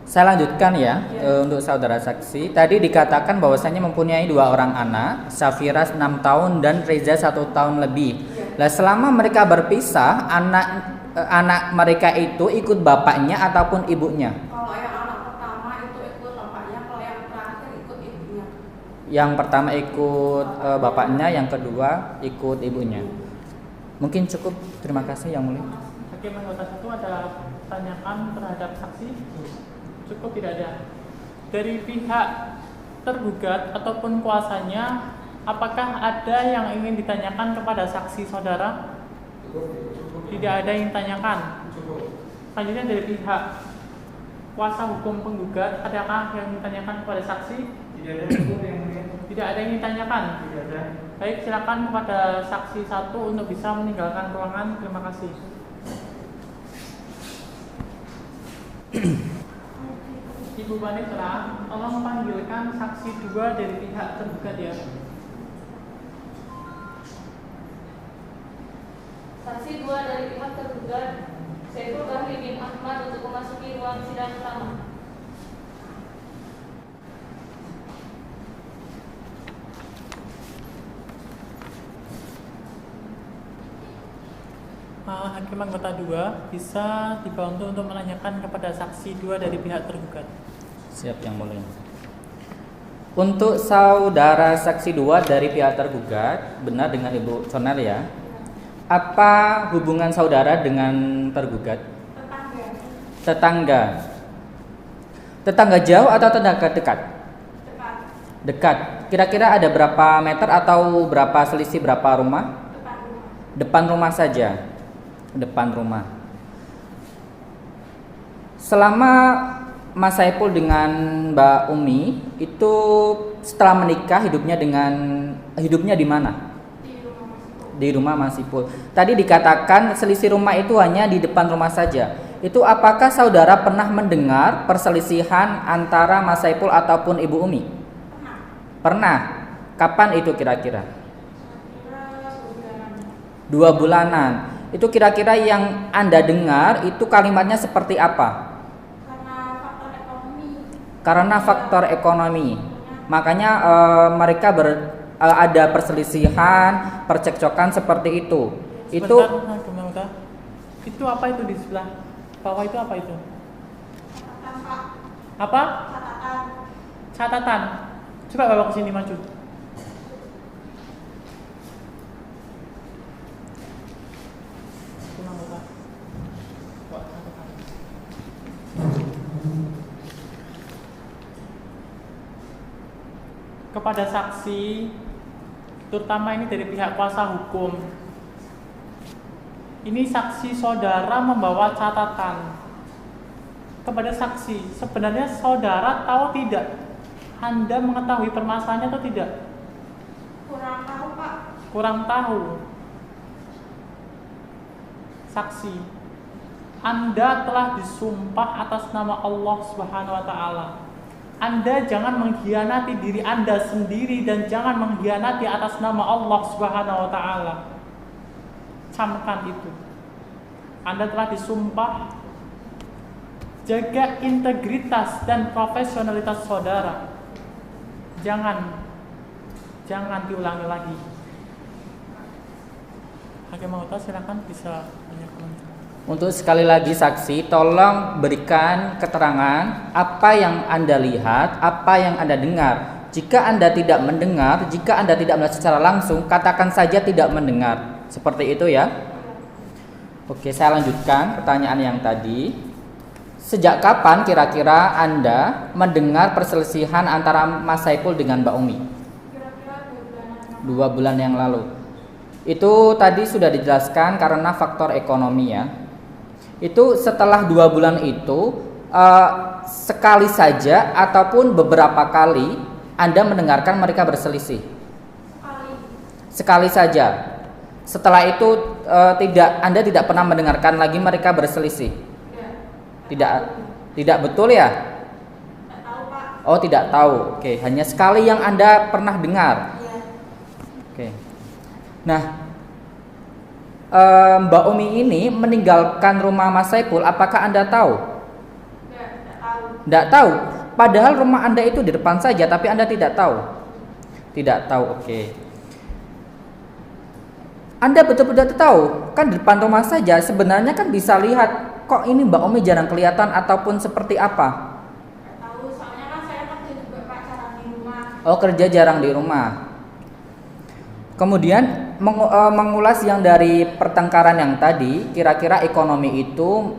Saya lanjutkan ya, untuk saudara saksi. Tadi dikatakan bahwasannya mempunyai 2 orang anak, Syafira 6 tahun dan Reza 1 tahun lebih. Nah, selama mereka berpisah, anak mereka itu ikut bapaknya ataupun ibunya? Kalau yang anak pertama itu ikut bapaknya, kalau yang terakhir ikut ibunya. Yang pertama ikut bapaknya, yang kedua ikut ibunya. Mungkin cukup. Terima kasih Yang Mulia. Hakim anggota 1 ada pertanyaan terhadap saksi? Cukup, tidak ada. Dari pihak tergugat ataupun kuasanya, apakah ada yang ingin ditanyakan kepada saksi saudara? Tidak ada yang ditanyakan. Selanjutnya dari pihak kuasa hukum penggugat, adakah yang ditanyakan kepada saksi? Tidak ada yang ditanyakan. Baik, silakan kepada saksi 1 untuk bisa meninggalkan ruangan. Terima kasih. Ibu Panitra, tolong panggilkan saksi 2 dari pihak tergugat ya. Saksi 2 dari pihak tergugat, Saiful Bahri bin Ahmad untuk memasuki ruang sidang utama. Hakim anggota 2 bisa dibantu untuk menanyakan kepada saksi 2 dari pihak tergugat. Siap Yang Mulia. Untuk saudara saksi 2 dari pihak tergugat, benar dengan Ibu Cornel ya. Apa hubungan saudara dengan tergugat? Tetangga. Tetangga jauh atau tetangga dekat? Dekat. Kira-kira ada berapa meter atau berapa selisih berapa rumah? Depan rumah saja. Depan rumah. Selama Mas Saiful dengan Mbak Umi itu setelah menikah hidupnya di mana? Di rumah Mas Saiful. Tadi dikatakan selisih rumah itu hanya di depan rumah saja. Itu apakah saudara pernah mendengar perselisihan antara Mas Saiful ataupun Ibu Umi? Pernah. Kapan itu kira-kira? 2 bulanan. Itu kira-kira yang Anda dengar itu kalimatnya seperti apa? Karena faktor ekonomi. Makanya mereka ada perselisihan, percekcokan seperti itu. Sebentar, Itu apa itu di sebelah bawah itu apa itu? Catatan, Pak. Apa? Catatan. Catatan. Coba bawa ke sini maju. Kepada saksi, terutama ini dari pihak kuasa hukum. Ini saksi saudara membawa catatan. Kepada saksi, sebenarnya saudara tahu tidak Anda mengetahui permasalahannya atau tidak? Kurang tahu, Pak. Kurang tahu. Saksi, Anda telah disumpah atas nama Allah Subhanahu wa taala. Anda jangan mengkhianati diri Anda sendiri dan jangan mengkhianati atas nama Allah Subhanahu wa taala. Camkan itu. Anda telah disumpah. Jaga integritas dan profesionalitas saudara. Jangan diulangi lagi. Hakim Mahkota silakan bisa banyak komentar. Untuk sekali lagi saksi, tolong berikan keterangan apa yang Anda lihat, apa yang Anda dengar. Jika Anda tidak mendengar, jika Anda tidak melihat secara langsung, katakan saja tidak mendengar. Seperti itu ya. Oke, saya lanjutkan pertanyaan yang tadi. Sejak kapan kira-kira Anda mendengar perselisihan antara Mas Saiful dengan Mbak Umi? 2 bulan yang lalu. Itu tadi sudah dijelaskan karena faktor ekonomi ya. Itu setelah 2 bulan itu sekali saja ataupun beberapa kali Anda mendengarkan mereka berselisih? Sekali saja. Setelah itu Anda tidak pernah mendengarkan lagi mereka berselisih? Tidak betul ya? Oh, tidak tahu. Oke, hanya sekali yang Anda pernah dengar. Oke. Nah, Mbak Umi ini meninggalkan rumah Mas Saiful, apakah Anda tahu? Tidak tahu. Padahal rumah Anda itu di depan saja, tapi Anda tidak tahu. Tidak tahu, oke. Anda betul-betul tahu, kan di depan rumah saja. Sebenarnya kan bisa lihat, kok ini Mbak Umi jarang kelihatan ataupun seperti apa? Tahu, soalnya kan saya kerja juga Pak, jarang di rumah. Oh, kerja jarang di rumah. Kemudian mengulas yang dari pertengkaran yang tadi, kira-kira ekonomi itu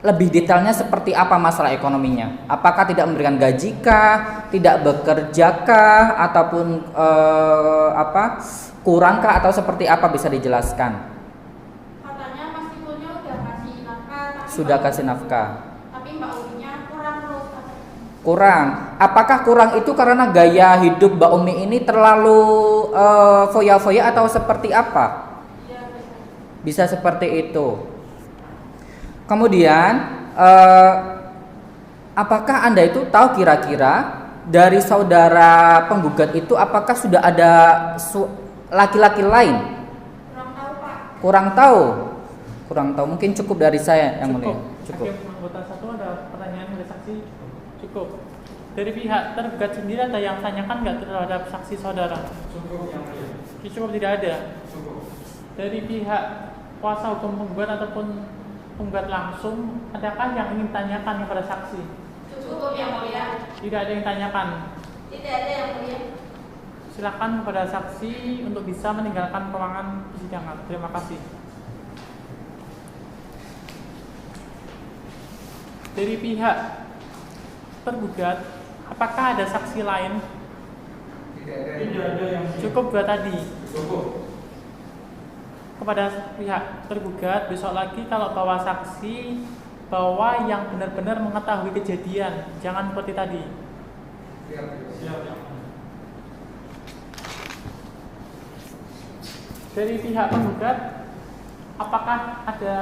lebih detailnya seperti apa masalah ekonominya? Apakah tidak memberikan gaji kah, tidak bekerja kah, ataupun kurang kah, atau seperti apa, bisa dijelaskan? Katanya Mas Saifulnya udah kasih nafkah. Sudah kasih nafkah. Tapi Mbak Uminya kurang terus. Kurang. Apakah kurang itu karena gaya hidup Mbak Umi ini terlalu foya-foya atau seperti apa? Bisa seperti itu. Kemudian apakah Anda itu tahu kira-kira dari saudara penggugat itu apakah sudah ada laki-laki lain? Kurang tahu, Pak. Kurang tahu. Mungkin cukup dari saya yang mulia. Cukup. Hakim anggota 1 ada pertanyaan dari saksi? Cukup. Dari pihak tergugat sendiri ada yang tanyakan nggak terhadap saksi saudara? Cukup yang mulia. Cukup, tidak ada. Cukup. Dari pihak kuasa hukum penggugat ataupun penggugat langsung, adakah yang ingin tanyakan kepada saksi? Cukup yang mulia. Tidak ada yang tanyakan. Tidak ada yang mulia. Silakan kepada saksi untuk bisa meninggalkan ruangan persidangan. Terima kasih. Dari pihak tergugat, apakah ada saksi lain? Tidak ada yang cukup 2 tadi. Cukup. Kepada pihak tergugat, besok lagi kalau bawa saksi, bawa yang benar-benar mengetahui kejadian, jangan seperti tadi. Siap. Dari pihak penggugat, apakah ada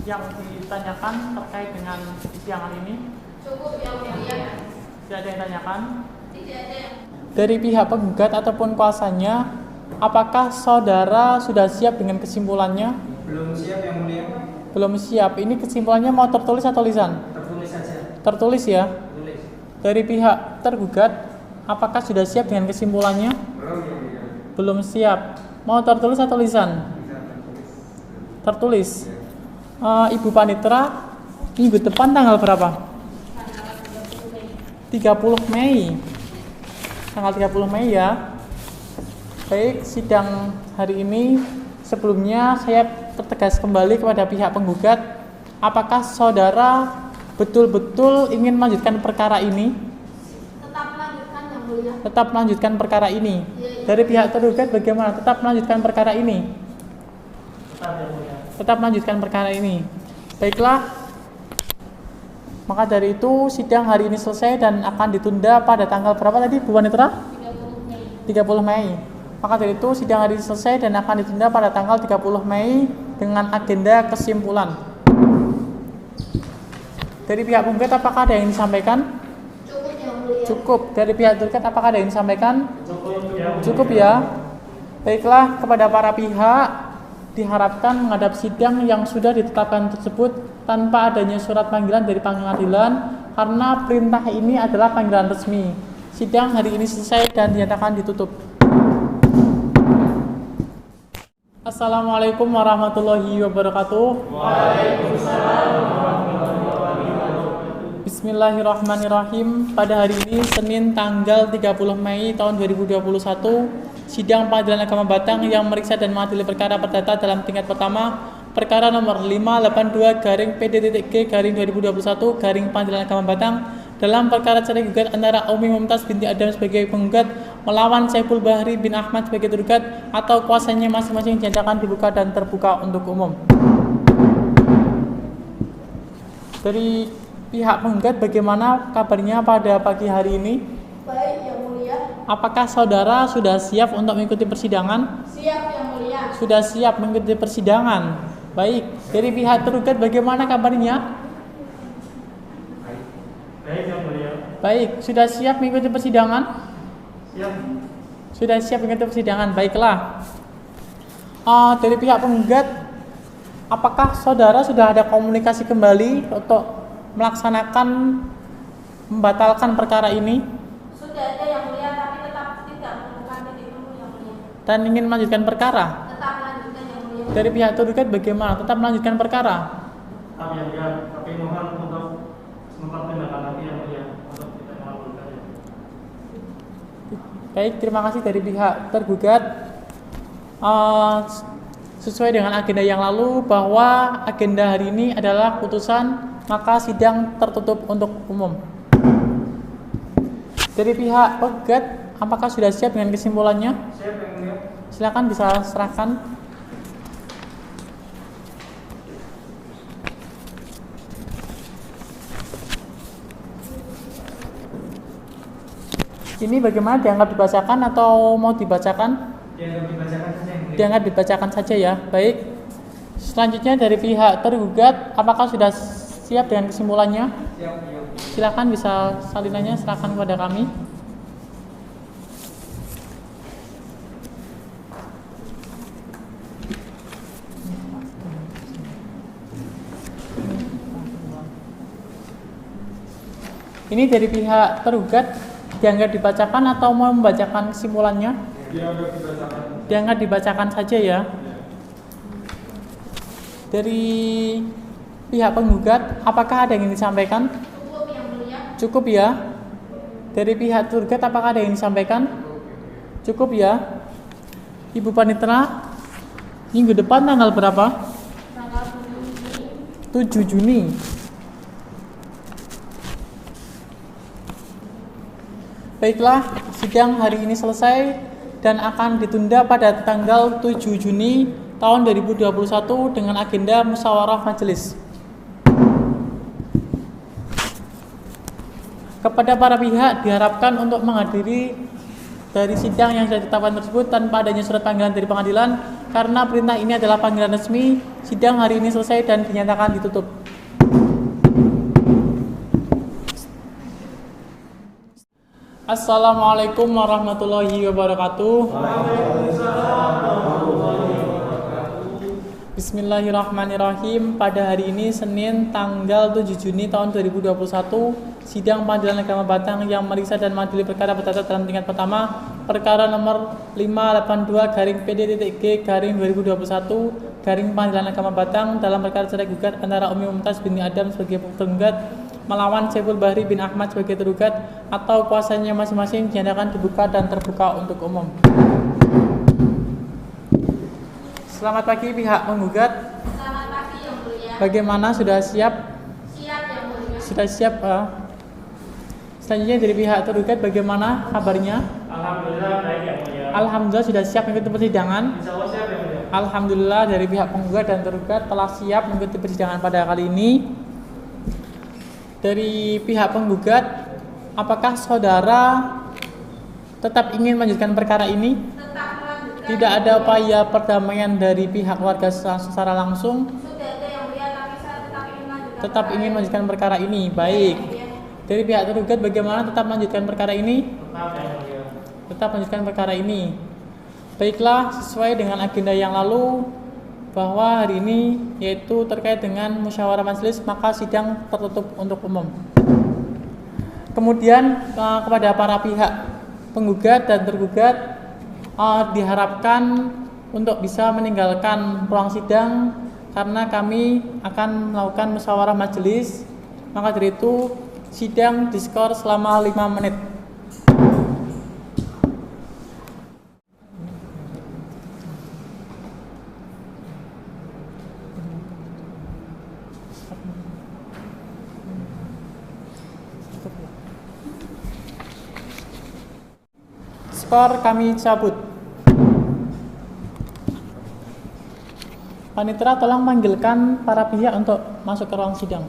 yang ditanyakan terkait dengan persidangan ini? Cukup yang mulia. Tidak ada yang ditanyakan? Tidak ada. Dari pihak penggugat ataupun kuasanya, apakah saudara sudah siap dengan kesimpulannya? Belum siap yang mulia. Belum siap. Ini kesimpulannya mau tertulis atau lisan? Tertulis saja. Tertulis ya? Tulis. Dari pihak tergugat, apakah sudah siap dengan kesimpulannya? Belum yang mulia. Belum siap. Mau tertulis atau lisan? tertulis. Ibu Panitera, minggu depan tanggal berapa? 30 Mei. Tanggal 30 Mei ya. Baik, sidang hari ini sebelumnya saya pertegas kembali kepada pihak penggugat, apakah saudara betul-betul ingin melanjutkan perkara ini? Tetap melanjutkan yang mulia. Tetap melanjutkan perkara ini. Dari pihak tergugat bagaimana? Tetap melanjutkan perkara ini. Tetap melanjutkan perkara ini. Baiklah. Maka dari itu sidang hari ini selesai dan akan ditunda pada tanggal berapa tadi Bu Panitera? 30 Mei. Maka dari itu sidang hari ini selesai dan akan ditunda pada tanggal 30 Mei dengan agenda kesimpulan. Dari pihak penggugat apakah ada yang disampaikan? Cukup yang mulia. Cukup. Dari pihak tergugat apakah ada yang disampaikan? Cukup ya. Baiklah, kepada para pihak diharapkan menghadap sidang yang sudah ditetapkan tersebut tanpa adanya surat panggilan dari pengadilan karena perintah ini adalah panggilan resmi. Sidang hari ini selesai dan dinyatakan ditutup. Assalamualaikum warahmatullahi wabarakatuh. Waalaikumsalam warahmatullahi wabarakatuh. Bismillahirrahmanirrahim. Pada hari ini Senin tanggal 30 Mei tahun 2021, sidang Pengadilan Agama Batang yang meriksa dan mengadili perkara perdata dalam tingkat pertama perkara nomor 582-PD-G-2021 Pengadilan Agama Batang dalam perkara cerai gugat antara Umi Mumtaz binti Adam sebagai penggugat melawan Saiful Bahri bin Ahmad sebagai tergugat atau kuasanya masing-masing dinyatakan dibuka dan terbuka untuk umum. Dari pihak penggugat bagaimana kabarnya pada pagi hari ini? Baik yang mulia. Apakah saudara sudah siap untuk mengikuti persidangan? Siap yang mulia. Sudah siap mengikuti persidangan. Baik, dari pihak tergugat bagaimana kabarnya? Baik yang mulia. Baik, sudah siap mengikuti persidangan? Siap. Sudah siap mengikuti persidangan. Baiklah. Dari pihak penggugat, apakah saudara sudah ada komunikasi kembali untuk melaksanakan membatalkan perkara ini? Sudah ada yang mulia, tapi tetap tidak menemukan titik temu yang mulia. Dan ingin melanjutkan perkara? Tetap melanjutkan yang mulia. Dari pihak tergugat bagaimana? Tetap melanjutkan perkara? Tetap yang mulia, tapi mohon untuk mempertimbangkan lagi yang mulia untuk tidak mengabulkannya. Baik, terima kasih dari pihak tergugat. Sesuai dengan agenda yang lalu bahwa agenda hari ini adalah putusan, maka sidang tertutup untuk umum. Dari pihak penggugat, apakah sudah siap dengan kesimpulannya? Siap yang mulia. Silakan bisa serahkan. Ini bagaimana, dianggap dibacakan atau mau dibacakan? Dianggap dibacakan saja yang mulia. Dianggap dibacakan saja ya. Baik. Selanjutnya dari pihak tergugat, apakah sudah siap dengan kesimpulannya? Siap. Silakan bisa salinannya serahkan kepada kami. Ini dari pihak tergugat, dianggap dibacakan atau mau membacakan kesimpulannya? Dianggap dibacakan. Dianggap dibacakan saja ya. Dari pihak penggugat, apakah ada yang ingin disampaikan? Cukup yang mulia. Cukup ya. Dari pihak tergugat, apakah ada yang ingin disampaikan? Cukup ya. Ibu Panitera, minggu depan tanggal berapa? Tanggal 7 Juni. Baiklah, sidang hari ini selesai dan akan ditunda pada tanggal 7 Juni tahun 2021 dengan agenda musyawarah majelis. Kepada para pihak diharapkan untuk menghadiri dari sidang yang sudah ditetapkan tersebut tanpa adanya surat panggilan dari pengadilan karena perintah ini adalah panggilan resmi. Sidang hari ini selesai dan dinyatakan ditutup. Assalamualaikum warahmatullahi wabarakatuh. Bismillahirrahmanirrahim. Pada hari ini Senin tanggal 7 Juni tahun 2021, sidang Pengadilan Agama Batang yang meriksa dan mengadili perkara perdata dalam tingkat pertama perkara nomor 582/PD.G/2021 Pengadilan Agama Batang dalam perkara cerai gugat antara Umi Mumtaz binti Adam sebagai penggugat melawan Saiful Bahri bin Ahmad sebagai tergugat atau kuasanya masing-masing dinyatakan dibuka dan terbuka untuk umum. Selamat pagi pihak penggugat. Selamat pagi Yang Mulia. Bagaimana, sudah siap? Siap Yang Mulia. Sudah siap. Selanjutnya dari pihak tergugat bagaimana kabarnya? Alhamdulillah baik Yang Mulia. Alhamdulillah sudah siap mengikuti persidangan. Insyaallah siap Yang Mulia. Alhamdulillah dari pihak penggugat dan tergugat telah siap mengikuti persidangan pada kali ini. Dari pihak penggugat, apakah saudara tetap ingin melanjutkan perkara ini? Tidak ada upaya perdamaian dari pihak keluarga secara langsung. Sudah ada Yang Mulia, tapi saya tetap ingin melanjutkan. Tetap ingin melanjutkan perkara ini. Baik. Dari pihak tergugat bagaimana tetap melanjutkan perkara ini? Tetap melanjutkan perkara ini. Baiklah, sesuai dengan agenda yang lalu bahwa hari ini yaitu terkait dengan musyawarah majelis, maka sidang tertutup untuk umum. Kemudian kepada para pihak penggugat dan tergugat diharapkan untuk bisa meninggalkan ruang sidang karena kami akan melakukan musyawarah majelis. Maka dari itu sidang diskor selama 5 menit. Skor kami cabut. Panitera tolong panggilkan para pihak untuk masuk ke ruang sidang.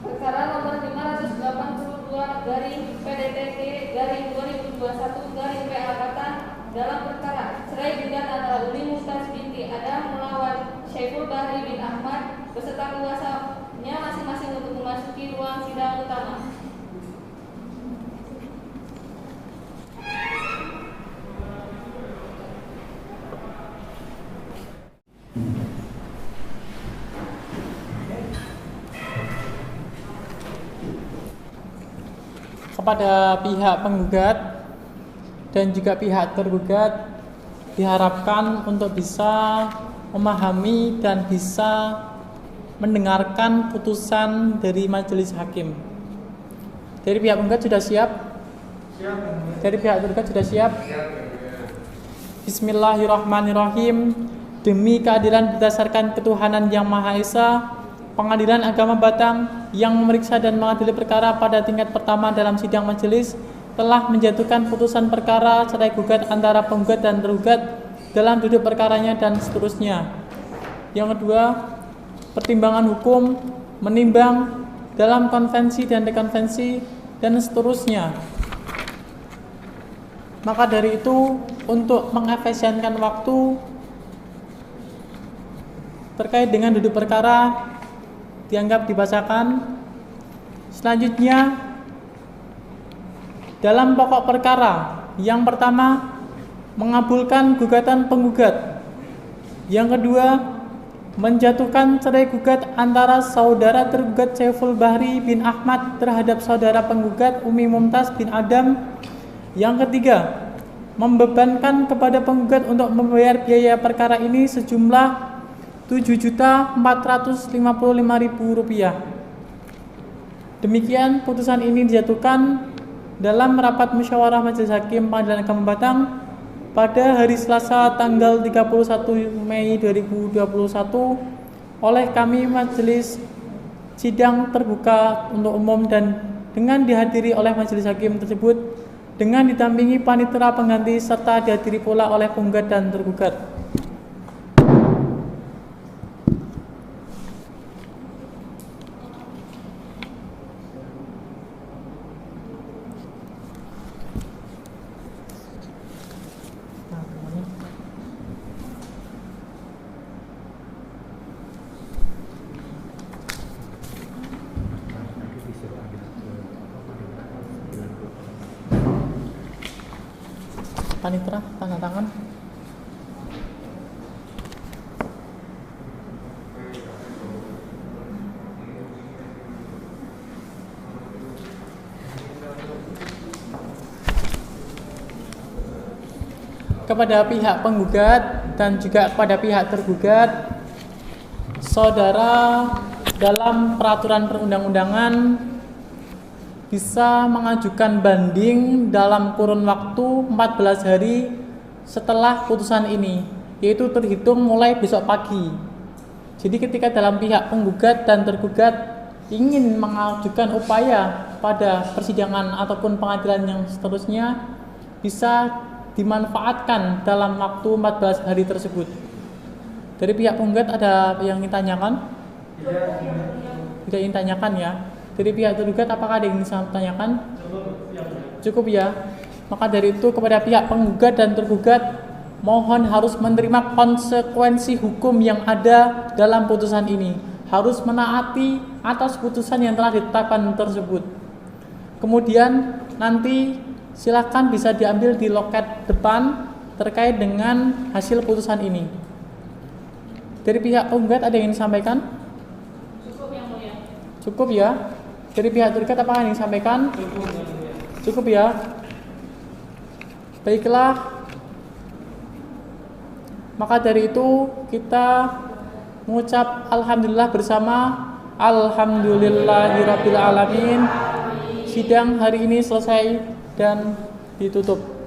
Perkara nomor 582/PDTG/2021/PA dalam perkara cerai gugat antara Umi Mumtaz binti Adam melawan Saiful Bahri bin Ahmad beserta kuasanya masing-masing untuk memasuki ruang sidang utama. Kepada pihak penggugat dan juga pihak tergugat diharapkan untuk bisa memahami dan bisa mendengarkan putusan dari majelis hakim. Dari pihak penggugat sudah siap? Dari pihak tergugat sudah siap? Bismillahirrahmanirrahim. Demi keadilan berdasarkan ketuhanan yang Maha Esa, Pengadilan Agama Batang yang memeriksa dan mengadili perkara pada tingkat pertama dalam sidang majelis telah menjatuhkan putusan perkara cerai gugat antara penggugat dan tergugat dalam duduk perkaranya dan seterusnya. Yang kedua, pertimbangan hukum menimbang dalam konvensi dan dekonvensi dan seterusnya. Maka dari itu, untuk mengefisienkan waktu terkait dengan duduk perkara dianggap dibacakan. Selanjutnya, dalam pokok perkara yang pertama mengabulkan gugatan penggugat, yang kedua menjatuhkan cerai gugat antara saudara tergugat Saiful Bahri bin Ahmad terhadap saudara penggugat Umi Mumtaz bin Adam, yang ketiga membebankan kepada penggugat untuk membayar biaya perkara ini sejumlah Rp7.455.000. Demikian putusan ini dijatuhkan dalam rapat musyawarah majelis hakim Pengadilan Agama Batang pada hari Selasa tanggal 31 Mei 2021 oleh kami majelis sidang terbuka untuk umum dan dengan dihadiri oleh majelis hakim tersebut dengan didampingi panitera pengganti serta dihadiri pula oleh penggugat dan tergugat. Panitera tanda tangan. kepada pihak penggugat dan juga kepada pihak tergugat, saudara dalam peraturan perundang-undangan bisa mengajukan banding dalam kurun waktu 14 hari setelah putusan ini, yaitu terhitung mulai besok pagi. Jadi ketika dalam pihak penggugat dan tergugat ingin mengajukan upaya pada persidangan ataupun pengadilan yang seterusnya, bisa dimanfaatkan dalam waktu 14 hari tersebut. Dari pihak penggugat ada yang ingin tanyakan? Tidak ingin tanyakan ya. Dari pihak tergugat apakah ada yang ingin tanyakan? Cukup ya. Maka dari itu kepada pihak penggugat dan tergugat mohon harus menerima konsekuensi hukum yang ada dalam putusan ini. Harus menaati atas putusan yang telah ditetapkan tersebut. Kemudian nanti silakan bisa diambil di loket depan terkait dengan hasil putusan ini. Dari pihak penggugat ada yang ingin disampaikan? Cukup yang mulia. Cukup ya. Dari pihak tergugat apakah yang ingin disampaikan? Cukup ya. Baiklah. Maka dari itu kita mengucap alhamdulillah bersama. Alhamdulillahirabbil alamin. Sidang hari ini selesai dan ditutup.